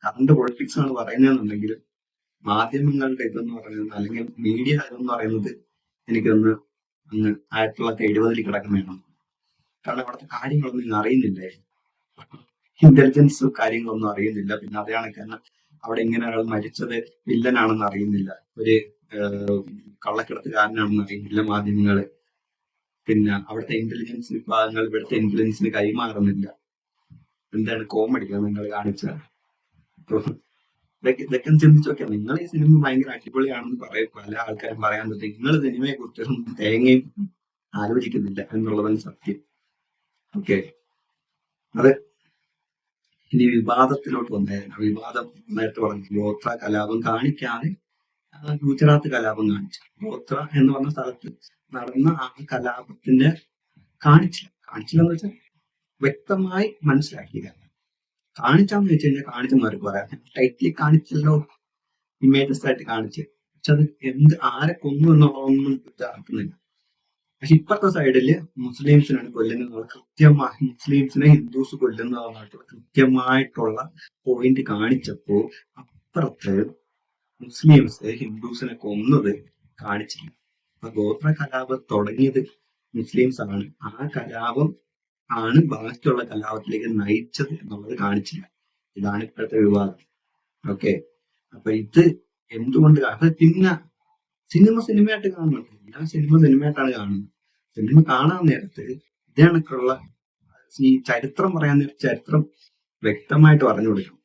കറണ്ട് പൊളിറ്റിക്സ് ആണ് പറയുന്നതെന്നുണ്ടെങ്കിൽ, മാധ്യമങ്ങളുടെ ഇതെന്ന് പറയുന്നത്, അല്ലെങ്കിൽ മീഡിയ ഇതെന്ന് പറയുന്നത് എനിക്കൊന്ന് അങ്ങ് 1970 കിടക്കുന്നതാണ്. കാരണം അവിടുത്തെ കാര്യങ്ങളൊന്നും ഇന്ന് അറിയുന്നില്ലേ, ഇന്റലിജൻസ് കാര്യങ്ങളൊന്നും അറിയുന്നില്ല. പിന്നെ അതേ കണക്ക് തന്നെ അവിടെ ഇങ്ങനെ ഒരാൾ മരിച്ചത് വില്ലനാണെന്ന് അറിയുന്നില്ല, ഒരു കള്ളക്കടത്തുകാരനാണെന്ന് അറിയുന്നില്ല മാധ്യമങ്ങള്. പിന്നെ അവിടുത്തെ ഇന്റലിജൻസ് വിഭാഗങ്ങൾ ഇവിടുത്തെ ഇന്റലിജൻസിന് കൈമാറുന്നില്ല. എന്താണ് കോമഡിയാണ് നിങ്ങൾ കാണിച്ചത്. ഇതൊക്കെ ചിന്തിച്ചു നോക്കിയാൽ, നിങ്ങൾ ഈ സിനിമ ഭയങ്കര അടിപൊളിയാണെന്ന് പറയും പല ആൾക്കാരും പറയാൻ പറ്റും, നിങ്ങൾ സിനിമയെ കുറിച്ചൊന്നും തേങ്ങയും ആലോചിക്കുന്നില്ല എന്നുള്ളതാണ് സത്യം. ഓക്കെ, അത് ഇനി വിവാദത്തിലോട്ട് വന്നായിരുന്നു. വിവാദം നേരത്തെ പറഞ്ഞു, ഗോത്ര കലാപം കാണിക്കാതെ ഗുജറാത്ത് കലാപം കാണിച്ചു. ഗോത്ര എന്ന് പറഞ്ഞ സ്ഥലത്ത് നടന്ന ആ കലാപത്തിന്റെ കാണിച്ചില്ലെന്ന് വെച്ചാൽ വ്യക്തമായി മനസ്സിലാക്കിയില്ല. കാണിച്ചാന്ന് വെച്ച് കഴിഞ്ഞാൽ കാണിച്ചെന്നവർക്ക് പറയാം, ടൈറ്റിൽ കാണിച്ചല്ലോ, ഇമേജസ് ആയിട്ട് കാണിച്ച്. പക്ഷെ അത് ആരെ കൊന്നു എന്നുള്ളതൊന്നും ഇതാക്കുന്നില്ല. പക്ഷെ ഇപ്പുറത്തെ സൈഡില് മുസ്ലിംസിനാണ് കൊല്ലുന്നത്, കൃത്യമായി മുസ്ലിംസിനെ ഹിന്ദുസ് കൊല്ലുന്നതായിട്ടുള്ള കൃത്യമായിട്ടുള്ള പോയിന്റ് കാണിച്ചപ്പോ അപ്പുറത്ത് മുസ്ലിംസ് ഹിന്ദുസിനെ കൊന്നത് കാണിച്ചില്ല. അപ്പൊ ഗോത്ര കലാപം തുടങ്ങിയത് മുസ്ലിംസ് ആണ്, ആ കലാപം ആണ് ബാക്കിയുള്ള കലാപത്തിലേക്ക് നയിച്ചത് എന്നുള്ളത് കാണിച്ചില്ല. ഇതാണ് ഇപ്പോഴത്തെ വിവാദം. ഓക്കെ, അപ്പൊ ഇത് എന്തുകൊണ്ട്, അത് പിന്നെ സിനിമയായിട്ട് കാണുന്നുണ്ട്, ഞാൻ സിനിമയായിട്ടാണ് കാണുന്നത്. സിനിമ കാണാൻ നേരത്ത് ഇതേ കണക്കുള്ള ഈ ചരിത്രം പറയാൻ നേരത്തെ ചരിത്രം വ്യക്തമായിട്ട് പറഞ്ഞു കൊടുക്കണം.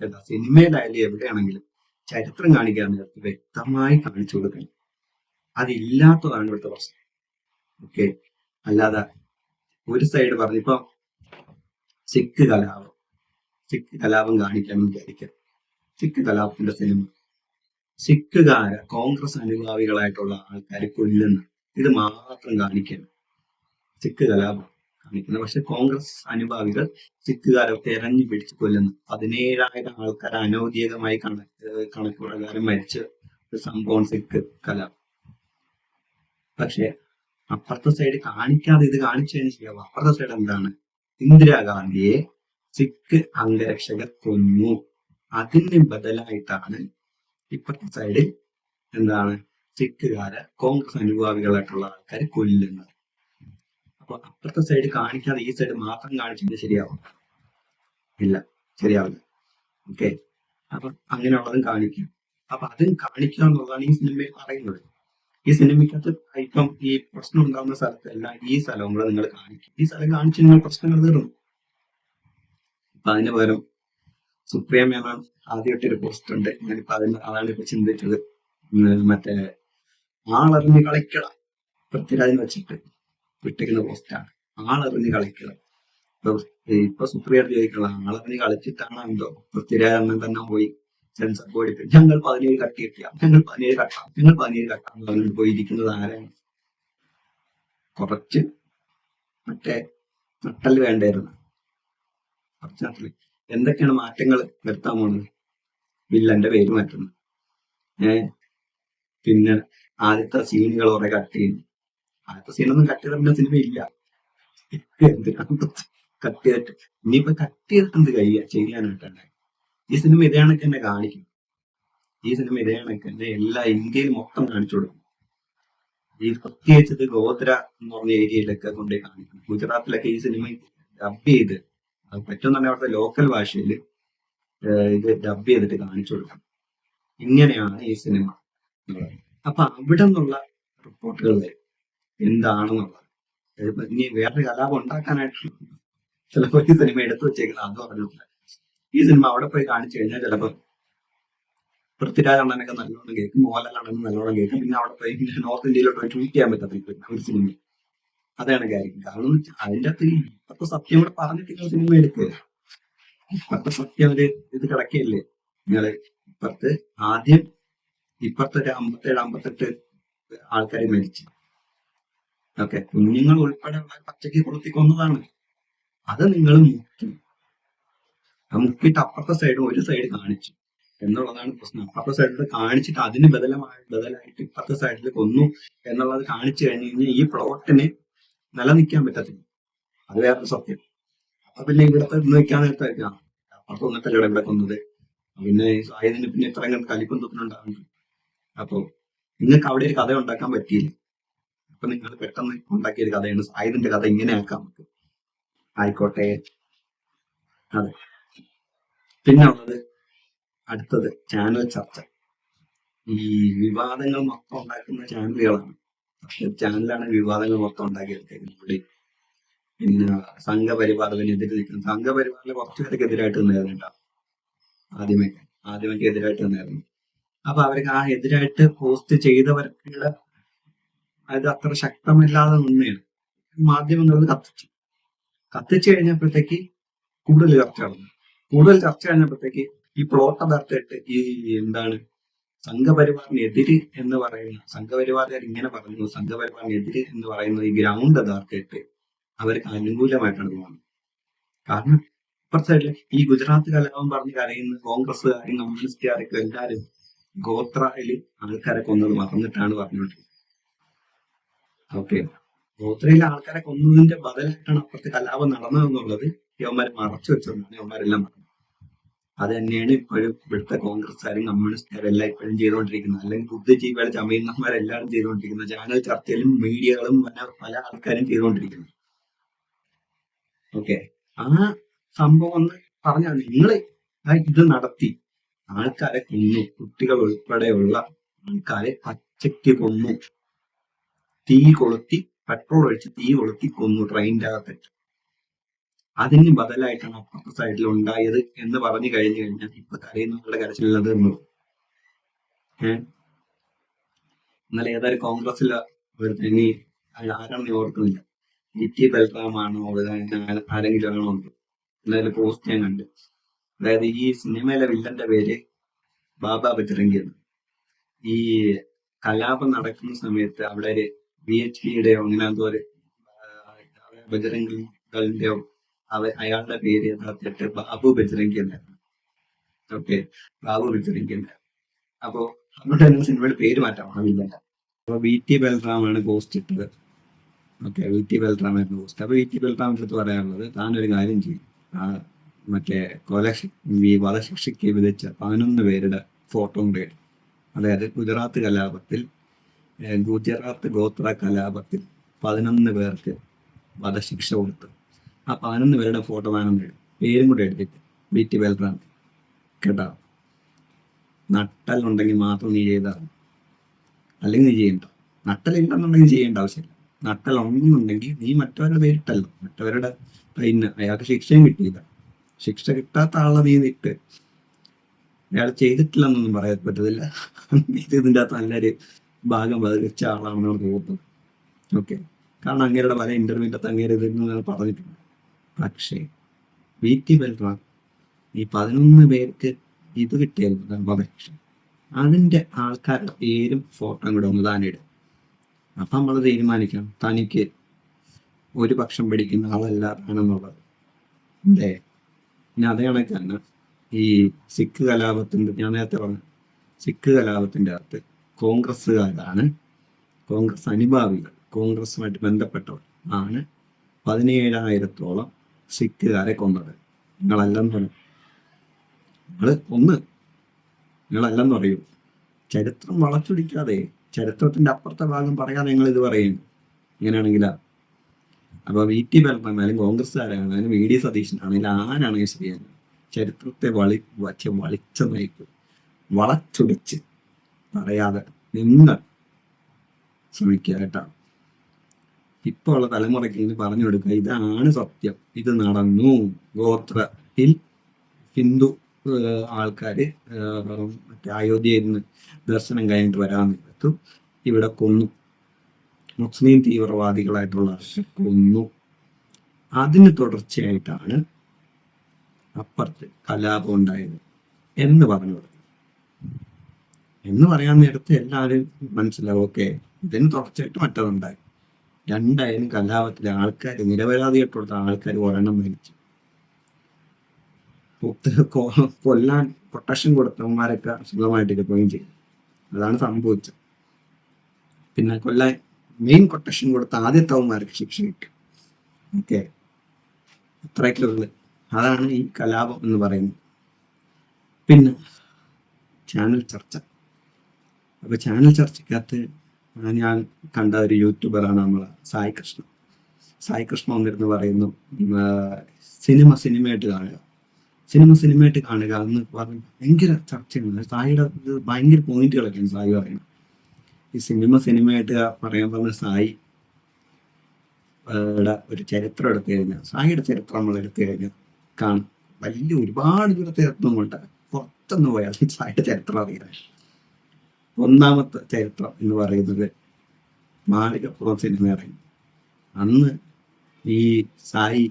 കേട്ടോ, സിനിമയിലായാലും എവിടെയാണെങ്കിലും ചരിത്രം കാണിക്കാൻ നേരത്ത് വ്യക്തമായി കാണിച്ചു കൊടുക്കണം. അതില്ലാത്തതാണ് ഇവിടുത്തെ പ്രശ്നം. ഓക്കെ, അല്ലാതെ ഒരു സൈഡ് പറഞ്ഞു, ഇപ്പൊ സിഖ് കലാപം കാണിക്കാൻ വിചാരിക്കാം, സിഖ് കലാപത്തിന്റെ സിനിമ സിഖുകാരെ കോൺഗ്രസ് അനുഭാവികളായിട്ടുള്ള ആൾക്കാർ കൊല്ലുന്ന ഇത് മാത്രം കാണിക്കണം, സിഖ് കലാപം കാണിക്കുന്നത്. പക്ഷെ കോൺഗ്രസ് അനുഭാവികൾ സിഖുകാരെ തെരഞ്ഞു പിടിച്ച് കൊല്ലുന്നു. 17,000 ആൾക്കാർ അനൗദ്യോഗികമായി കണക്ക് പ്രകാരം മരിച്ച ഒരു സംഭവം സിഖ് കലാപം. പക്ഷെ അപ്പുറത്തെ സൈഡ് കാണിക്കാതെ ഇത് കാണിച്ചതിന് ശരിയാവും. അപ്പുറത്തെ സൈഡ് എന്താണ്, ഇന്ദിരാഗാന്ധിയെ സിഖ് അംഗരക്ഷകർ കൊന്നു, അതിന് ബദലായിട്ടാണ് ഇപ്പുറത്തെ സൈഡിൽ എന്താണ് സിഖുകാരെ കോൺഗ്രസ് അനുഭാവികളായിട്ടുള്ള ആൾക്കാർ കൊല്ലുന്നത്. അപ്പൊ അപ്പുറത്തെ സൈഡ് കാണിക്കാതെ ഈ സൈഡ് മാത്രം കാണിച്ചത് ശരിയാവും ഇല്ല, ശരിയാവില്ല. ഓക്കെ, അപ്പൊ അങ്ങനെയുള്ളതും കാണിക്കും. അപ്പൊ അതും കാണിക്കുക എന്നുള്ളതാണ് ഈ സിനിമയിൽ പറയുന്നത്. ഈ സിനിമയ്ക്കകത്ത് ഇപ്പം ഈ പ്രശ്നം ഉണ്ടാകുന്ന സ്ഥലത്തെല്ലാം ഈ സ്ഥലവും കൂടെ നിങ്ങൾ കാണിക്കും. ഈ സ്ഥലം കാണിച്ച് നിങ്ങൾ പ്രശ്നങ്ങൾ തീർന്നു. അപ്പൊ അതിന് പകരം സുപ്രിയ മേനോൻ ആദ്യമായിട്ടൊരു പോസ്റ്റ് ഉണ്ട്, ഞാനിപ്പോ അതാണ് ഇപ്പൊ ചിന്തിച്ചത്. മറ്റേ ആളറിഞ്ഞ് കളിക്കട പൃഥ്വിരാജിനെ വെച്ചിട്ട് വിട്ടിരിക്കുന്ന പോസ്റ്റാണ്, ആളറിഞ്ഞ് കളിക്കട. ഇപ്പൊ സുപ്രിയ ചോദിക്കണം, ആളറിഞ്ഞ് കളിച്ചിട്ടാണ് എന്തോ പൃഥ്വിരാജ് അന്ന് തന്നെ പോയി സെൻസർ ബോർഡിൽ ഞങ്ങൾ 17 കട്ടി കിട്ടിയാം, ഞങ്ങൾ 17 കട്ടാം എന്ന് പറഞ്ഞിട്ട് പോയിരിക്കുന്നത് ആരാണ്? കുറച്ച് മറ്റേ നട്ടൽ വേണ്ടായിരുന്നു. കുറച്ച് നട്ടല്. എന്തൊക്കെയാണ് മാറ്റങ്ങൾ വരുത്താൻ പോകുന്നത്? വില്ലന്റെ പേര് മാറ്റുന്നു, പിന്നെ ആദ്യത്തെ സീനുകൾ കുറെ കട്ട് ചെയ്യുന്നു. ആദ്യത്തെ സീനൊന്നും കട്ട് ചെയ്ത സിനിമ ഇല്ല, എന്തിനാണ് കട്ട് ചെയ്തിട്ട്? ഇനിയിപ്പോ കട്ട് ചെയ്തിട്ട് എന്ത് ചെയ്യാനായിട്ടാണ്? ഈ സിനിമ ഇതേ കണക്ക് തന്നെ കാണിക്കും. ഈ സിനിമ ഇതേ കണക്ക് തന്നെ എല്ലാ ഇന്ത്യയിൽ മൊത്തം കാണിച്ചു കൊടുക്കും. ഈ പ്രത്യേകിച്ചത് ഗോത്ര എന്ന് പറഞ്ഞ ഏരിയയിലൊക്കെ കൊണ്ടുപോയി കാണിക്കും. ഗുജറാത്തിലൊക്കെ ഈ സിനിമ ഡബ് ചെയ്ത് അത് പറ്റുമെന്നുണ്ടെങ്കിൽ അവിടുത്തെ ലോക്കൽ ഭാഷയിൽ ഇത് ഡബ് ചെയ്തിട്ട് കാണിച്ചു കൊടുക്കണം. ഇങ്ങനെയാണ് ഈ സിനിമ എന്നുള്ളത്. അപ്പൊ അവിടെ നിന്നുള്ള റിപ്പോർട്ടുകൾ വരും എന്താണെന്നുള്ളത്. ഇനി വേറൊരു കലാപം ഉണ്ടാക്കാനായിട്ട് ചിലപ്പോൾ ഈ സിനിമ എടുത്തു വെച്ചേക്കുന്നത് അത് പറഞ്ഞില്ല. ഈ സിനിമ അവിടെ പോയി കാണിച്ചു കഴിഞ്ഞാൽ ചിലപ്പോൾ പൃഥ്വിരാജ് അണ്ണനൊക്കെ നല്ലോണം കേൾക്കും, മോഹൻലാൽ അണ്ണനും നല്ലോണം കേൾക്കും. പിന്നെ അവിടെ പോയി നോർത്ത് ഇന്ത്യയിലോട്ട് പോയി ട്വീറ്റ് ചെയ്യാൻ പറ്റത്തില്ല ഒരു സിനിമ. അതാണ് കാര്യം. കാരണം അതിൻ്റെ അകത്ത് ഇപ്പത്തെ സത്യം കൂടെ പറഞ്ഞിട്ടില്ല സിനിമ എടുക്കുക. ഇപ്പത്തെ സത്യം ഒരു ഇത് കിടക്കുകയല്ലേ. നിങ്ങള് ആദ്യം ഇപ്പത്തെ ഒരു 57-58 ആൾക്കാർ മരിച്ചു. ഓക്കെ, കുഞ്ഞുങ്ങൾ ഉൾപ്പെടെ പച്ചയ്ക്ക് കൊളുത്തി കൊന്നതാണ്. അത് നിങ്ങൾ മുക്കി. ആ മുക്കിയിട്ട് അപ്പുറത്തെ സൈഡ് ഒരു സൈഡ് കാണിച്ചു എന്നുള്ളതാണ് പ്രശ്നം. അപ്പുറത്തെ സൈഡിൽ കാണിച്ചിട്ട് അതിന് ബദലായിട്ട് ഇപ്പുറത്തെ സൈഡിൽ കൊന്നു എന്നുള്ളത് കാണിച്ചു കഴിഞ്ഞു കഴിഞ്ഞാൽ ഈ പ്ലോട്ടിന് നിലനിൽക്കാൻ പറ്റത്തില്ല. അത് വേറൊരു സത്യം. അപ്പൊ പിന്നെ ഇവിടത്തെ നിൽക്കാൻ നേരത്തായിരിക്കാം അപ്പുറത്ത് വന്നിട്ടല്ലേ ഇവിടെ കൊന്നത്. പിന്നെ സായുധന് പിന്നെ ഇത്ര കലിക്കൊന്തത്തിനുണ്ടാവുന്നുണ്ട്. അപ്പൊ നിങ്ങൾക്ക് അവിടെ ഒരു കഥ ഉണ്ടാക്കാൻ പറ്റിയില്ല. അപ്പൊ നിങ്ങൾ പെട്ടെന്ന് ഉണ്ടാക്കിയ ഒരു കഥയാണ് സായുധന്റെ കഥ. ഇങ്ങനെ ആക്കാൻ പറ്റും. ആയിക്കോട്ടെ. അതെ. പിന്നെ ഉള്ളത് അടുത്തത് ചാനൽ ചർച്ച. ഈ വിവാദങ്ങൾ മൊത്തം ഉണ്ടാക്കുന്ന ചാനലുകളാണ്. ചാനലാണ് വിവാദങ്ങൾ മൊത്തം ഉണ്ടാക്കിയെടുത്തേക്കുന്നത്. പിന്നെ സംഘപരിവാറിനെതിരെ നിൽക്കുന്ന സംഘപരിവാറിലെ കുറച്ചു പേർക്ക് എതിരായിട്ട് നിന്നായിരുന്നു കേട്ടോ. ആദ്യമൊക്കെ എതിരായിട്ട് നിന്നായിരുന്നു. അപ്പൊ അവർക്ക് ആ എതിരായിട്ട് പോസ്റ്റ് ചെയ്തവർക്ക് അത് അത്ര ശക്തമല്ലാതെ നിന്നെയാണ് മാധ്യമങ്ങൾ കത്തിച്ചു കഴിഞ്ഞപ്പോഴത്തേക്ക് കൂടുതൽ ചർച്ച കഴിഞ്ഞപ്പോഴത്തേക്ക് ഈ പ്ലോട്ട് യഥാർത്ഥമായിട്ട് ഈ എന്താണ് സംഘപരിവാറിനെതിര് എന്ന് പറയുന്ന സംഘപരിവാറുകാർ ഇങ്ങനെ പറഞ്ഞു, സംഘപരിവാറിനെതിര് എന്ന് പറയുന്ന ഈ ഗ്രൗണ്ട് യഥാർത്ഥമായിട്ട് അവർക്ക് അനുകൂലമായിട്ടാണ് തോന്നുന്നത്. കാരണം ഇപ്പുറത്തെ സൈഡില് ഈ ഗുജറാത്ത് കലാപം പറഞ്ഞ് കരയുന്ന കോൺഗ്രസ്സുകാരും കമ്മ്യൂണിസ്റ്റുകാരൊക്കെ എല്ലാവരും ഗോത്രയില് ആൾക്കാരെ കൊന്നത് മറന്നിട്ടാണ് പറഞ്ഞുകൊണ്ടിരിക്കുന്നത്. ഓക്കെ, ഗോത്രയിലെ ആൾക്കാരെ കൊന്നതിന്റെ ബദലായിട്ടാണ് അപ്പുറത്തെ കലാപം നടന്നതെന്നുള്ളത് യവന്മാരെ മറച്ചു വെച്ചോണ്ടാണ് യവന്മാരെല്ലാം പറഞ്ഞത്. അത് തന്നെയാണ് ഇപ്പോഴും ഇവിടുത്തെ കോൺഗ്രസ്സുകാരും കമ്മ്യൂണിസ്റ്റുകാരും എല്ലാം ഇപ്പോഴും ചെയ്തുകൊണ്ടിരിക്കുന്നത്. അല്ലെങ്കിൽ ബുദ്ധിജീവികളെ ചമയുന്നവരെല്ലാവരും ചെയ്തുകൊണ്ടിരിക്കുന്നത്. ചാനൽ ചർച്ചയിലും മീഡിയകളും പല ആൾക്കാരും ചെയ്തുകൊണ്ടിരിക്കുന്നത്. ഓക്കെ, ആ സംഭവം എന്ന് പറഞ്ഞാൽ നിങ്ങള് ഇത് നടത്തി ആൾക്കാരെ കൊന്നു, കുട്ടികൾ ഉൾപ്പെടെയുള്ള ആൾക്കാരെ പച്ചയ്ക്ക് കൊന്നു, തീ കൊളുത്തി പെട്രോൾ ഒഴിച്ച് തീ കൊളുത്തി കൊന്നു ട്രെയിനിന്റെ അകത്തിട്ട്. അതിന് ബദലായിട്ടാണ് അപ്പുറത്തെ സൈഡിൽ ഉണ്ടായത് എന്ന് പറഞ്ഞു കഴിഞ്ഞു കഴിഞ്ഞാൽ ഇപ്പൊ കരയുന്നവരുടെ കരച്ചിലുള്ളത് തീർന്നു. ഇന്നലെ ഏതായാലും കോൺഗ്രസിലെ ഇനി ആരാണെന്ന് ഓർക്കുന്നില്ല, VT ബൽറാമാണോ ആരെങ്കിലും ആണോ എന്നാലും പോസ്റ്റ് ഞാൻ കണ്ട്. അതായത് ഈ സിനിമയിലെ വില്ലന്റെ പേര് ബാബ ബജ്രംഗി എന്ന്. ഈ കലാപം നടക്കുന്ന സമയത്ത് അവിടെ ഒരു VHPയുടെയോ അങ്ങനെ എന്തോ ഒരു ബജ്രംഗികളുടെയോ അയാളുടെ പേര് യഥാർത്ഥിട്ട് ബാബു ബജ്രംഗി എന്നായിരുന്നു. ഓക്കെ, ബാബു ബജ്രംഗി എന്നായിരുന്നു. അപ്പോ അതുകൊണ്ട് തന്നെ സിനിമയുടെ പേര് മാറ്റാം വില്ലന്റെ. അപ്പൊ VT ബൽറാമാണ് പോസ്റ്റ് ഇട്ടത്. ഓക്കെ, VT ബൽറാമായിരുന്നു പോസ്റ്റ്. അപ്പൊ VT ബൽറാമിന്റെ അടുത്ത് പറയാനുള്ളത്, താനൊരു കാര്യം ചെയ്യും, മറ്റേ വധശിക്ഷയ്ക്ക് വിധിച്ച 11 പേരുടെ ഫോട്ടോ കൂടെ. അതായത് ഗുജറാത്ത് ഗോത്ര കലാപത്തിൽ 11 പേർക്ക് വധശിക്ഷ കൊടുത്തു. ആ 11 പേരുടെ ഫോട്ടോ വേണമെന്ന് പേരും കൂടെ എടുത്തിട്ട് VT ബൽറാം. കേട്ടോ, നട്ടലുണ്ടെങ്കിൽ മാത്രം നീ ചെയ്താൽ, അല്ലെങ്കിൽ നീ ചെയ്യണ്ട. നട്ടലില്ലെന്നുണ്ടെങ്കിൽ ചെയ്യേണ്ട ആവശ്യമില്ല. നട്ടലുണ്ടെന്നുണ്ടെങ്കിൽ നീ മറ്റവരുടെ പേരിട്ടല്ലോ, മറ്റവരുടെ പിന്നെ അയാൾക്ക് ശിക്ഷയും കിട്ടിയില്ല. ശിക്ഷ കിട്ടാത്ത ആളെ നീ നിട്ട് അയാൾ ചെയ്തിട്ടില്ലെന്നൊന്നും പറയാൻ പറ്റത്തില്ല. ഇതിൻ്റെ അകത്ത് നല്ലൊരു ഭാഗം വധിച്ച ആളാണെന്ന് തോന്നുന്നത്. ഓക്കെ, കാരണം അങ്ങേരുടെ പല ഇന്റർവ്യൂവിൻ്റെ അകത്ത് അങ്ങേര് ഇതെന്ന് പറഞ്ഞിട്ടുണ്ട്. പക്ഷേ VT ബൽറാം ഈ 11 പേർക്ക് ഇത് കിട്ടിയായിരുന്നു വധശിക്ഷ, അതിൻ്റെ ആൾക്കാരുടെ പേരും ഫോട്ടോയും കൂടെ ഒന്ന് താനിടും. അപ്പം നമ്മൾ തീരുമാനിക്കണം തനിക്ക് ഒരു പക്ഷം പിടിക്കുന്ന ആളല്ല താനെന്നുള്ളത്. അല്ലേ? പിന്നെ അതേ കണക്ക് തന്നെ ഈ സിഖ് കലാപത്തിൻ്റെ, ഞാൻ നേരത്തെ പറഞ്ഞു, സിഖ് കലാപത്തിൻ്റെ അകത്ത് കോൺഗ്രസ്സുകാരാണ്, കോൺഗ്രസ് അനുഭാവികൾ, കോൺഗ്രസുമായിട്ട് ബന്ധപ്പെട്ടവർ ആണ് 17,000-ഓളം സിഖുകാരെ കൊന്നത്. നിങ്ങളല്ലെന്ന് പറയും, നിങ്ങളല്ലെന്ന് പറയൂ. ചരിത്രം വളച്ചൊടിക്കാതെ, ചരിത്രത്തിന്റെ അപ്പുറത്തെ ഭാഗം പറയാതെ നിങ്ങൾ ഇത് പറയുന്നു. ഇങ്ങനെയാണെങ്കിലാ അപ്പൊ VT ബലറാമായാലും കോൺഗ്രസ്സുകാരാണെങ്കിലും VD സതീശനാണെങ്കിലും ആരാണെങ്കിലും ശരിയാണ്, ചരിത്രത്തെ വളിച്ച നയിക്കും, വളച്ചൊടിച്ച് പറയാതെ നിങ്ങൾ ശ്രമിക്കുക കേട്ടോ. ഇപ്പൊ ഉള്ള തലമുറയ്ക്ക് ഇങ്ങനെ പറഞ്ഞു കൊടുക്കുക, ഇതാണ് സത്യം, ഇത് നടന്നു. ഗോത്രത്തിൽ ഹിന്ദു ആൾക്കാര് മറ്റേ അയോധ്യയിൽ നിന്ന് ദർശനം കഴിഞ്ഞിട്ട് വരാൻ നേരത്തും ഇവിടെ കൊന്നു, മുസ്ലിം തീവ്രവാദികളായിട്ടുള്ള കൊന്നു. അതിന് തുടർച്ചയായിട്ടാണ് അപ്പുറത്ത് കലാപം ഉണ്ടായത് എന്ന് പറഞ്ഞു കൊടുത്തു. എന്ന് പറയാൻ നേരത്തെ എല്ലാവരും മനസ്സിലാവും, ഓക്കെ ഇതിന് തുടർച്ചയായിട്ട് മറ്റതുണ്ടായി. രണ്ടായാലും കലാപത്തിലെ ആൾക്കാർ, നിരപരാധിയായിട്ടുള്ള ആൾക്കാർ ഒരെണ്ണം മരിച്ചു. കൊല്ലാൻ പ്രൊട്ടക്ഷൻ കൊടുത്തവന്മാരൊക്കെ സുഖമായിട്ട് ഇരിക്കുകയും ചെയ്യും. അതാണ് സംഭവിച്ചത്. പിന്നെ കൊല്ലാൻ മെയിൻ പ്രൊട്ടക്ഷൻ കൊടുത്ത ആദ്യത്തവന്മാർക്ക് ശിക്ഷ കിട്ടും. ഓക്കെ, അത്രയൊക്കെ ഉള്ളു. അതാണ് ഈ കലാപം എന്ന് പറയുന്നത്. പിന്നെ ചാനൽ ചർച്ച. അപ്പൊ ചാനൽ ചർച്ചക്കകത്ത് ഞാൻ കണ്ട ഒരു യൂട്യൂബറാണ് നമ്മളെ സായി കൃഷ്ണ. സായി കൃഷ്ണ വന്നിരുന്ന് പറയുന്നു, സിനിമയായിട്ട് കാണുക, സിനിമയായിട്ട് കാണുക എന്ന് പറഞ്ഞ് ഭയങ്കര ചർച്ചയാണ്. സായിയുടെ ഇത് ഭയങ്കര പോയിന്റുകളൊക്കെയാണ് സായി പറയുന്നത്. ഈ സിനിമയായിട്ട് പറയാൻ പറഞ്ഞ സായി ഒരു ചരിത്രം എടുത്തു കഴിഞ്ഞാൽ, സായിയുടെ ചരിത്രം നമ്മൾ എടുത്തു കഴിഞ്ഞാൽ കാണും, വലിയ ഒരുപാട് ദൂരത്തെ ചരിത്രമുണ്ട്. പുറത്തൊന്ന് പോയാൽ സായിയുടെ ചരിത്രം അറിയാം. ഒന്നാമത്തെ ചരിത്രം എന്ന് പറയുന്നത് മാളികപ്പുറം സിനിമ ഇറങ്ങി അന്ന് ഈ സായി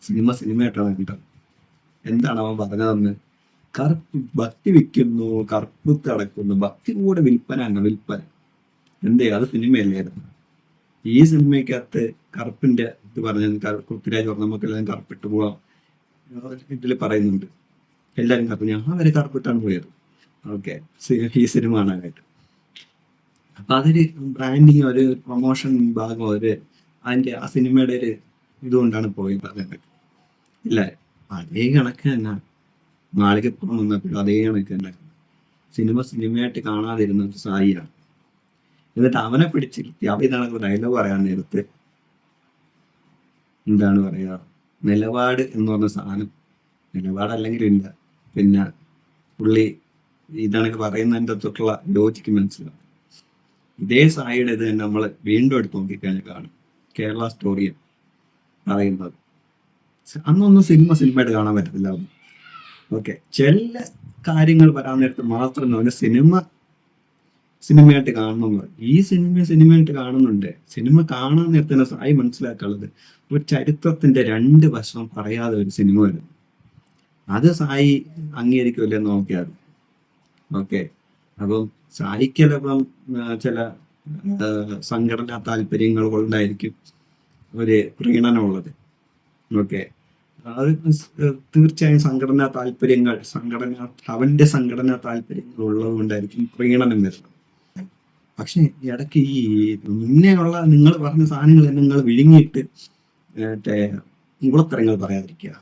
സിനിമയായിട്ടാണ് കണ്ടത്. എന്താണ് അവൻ പറഞ്ഞതെന്ന്? ഭക്തി വിൽക്കുന്നു, കറുപ്പ് അടക്കുന്നു, ഭക്തി കൂടെ വിൽപ്പന. എന്തേ, അത് സിനിമയല്ലായിരുന്നു. ഈ സിനിമയ്ക്കകത്ത് കറുപ്പിന്റെ ഇത് പറഞ്ഞ പൃഥ്വിരാജ് പറഞ്ഞ നമുക്കെല്ലാം കറുപ്പിട്ട് പോവാം ഇതിൽ പറയുന്നുണ്ട്. എല്ലാവരും കറുപ്പ്, ഞാൻ വരെ കറുപ്പിട്ടാണ് പോയത്. ഓക്കെ, ഈ സിനിമ കാണാനായിട്ട്. അപ്പൊ അതൊരു ബ്രാൻഡിങ്, ഒരു പ്രൊമോഷൻ ഭാഗം, അതിന്റെ ആ സിനിമയുടെ ഒരു ഇതുകൊണ്ടാണ് പോയത്. അതൊക്കെ ഇല്ലേ? അതേ കണക്ക് തന്നെ മാളികപ്പുറം വന്നപ്പോൾ അതേ കണക്ക് തന്നെ സിനിമയായിട്ട് കാണാതിരുന്നത് സായിയാണ്. എന്നിട്ട് അവനെ പിടിച്ചിരുത്തി അവ ഇതാണ് ഡയലോഗ് പറയാൻ നേരത്ത് എന്താണ് പറയാ, നിലപാട് എന്ന് പറഞ്ഞ സാധനം, നിലപാടല്ലെങ്കിലും ഇല്ല. പിന്നെ പുള്ളി ഇതാണ് പറയുന്നതിൻ്റെ തൊട്ടുള്ള ലോജിക്ക് മനസ്സിലാവും. ഇതേ സായിയുടെ ഇത് തന്നെ നമ്മൾ വീണ്ടും എടുത്ത് നോക്കിക്കഴിഞ്ഞാൽ കാണും. കേരള സ്റ്റോറിയാണ് പറയുന്നത്. അന്നൊന്നും സിനിമയായിട്ട് കാണാൻ പറ്റത്തില്ല. ഓക്കെ, ചില കാര്യങ്ങൾ വരാൻ നേരത്ത് മാത്രം അവന് സിനിമയായിട്ട് കാണണമെന്ന് പറയും. ഈ സിനിമയായിട്ട് കാണുന്നുണ്ട്. സിനിമ കാണാൻ നേരത്തെ തന്നെ സായി മനസ്സിലാക്കാനുള്ളത്, ഒരു ചരിത്രത്തിന്റെ രണ്ട് വശം പറയാതെ ഒരു സിനിമ വരും. അത് സായി അംഗീകരിക്കുമല്ലേ നോക്കിയാൽ. ഓക്കെ, അപ്പം സായിക്കലപ്പം ചില സംഘടനാ താല്പര്യങ്ങൾ കൊണ്ടായിരിക്കും ഒരു പ്രീണനമുള്ളത്. ഓക്കെ, അത് തീർച്ചയായും അവന്റെ സംഘടനാ താല്പര്യങ്ങൾ ഉള്ളത് കൊണ്ടായിരിക്കും പ്രീണനം വരുന്നത്. പക്ഷെ ഇടയ്ക്ക് ഈ മുന്നേയുള്ള നിങ്ങൾ പറഞ്ഞ സാധനങ്ങൾ നിങ്ങൾ വിഴുങ്ങിയിട്ട് മറ്റേ മുളത്തരങ്ങൾ പറയാതിരിക്കുക.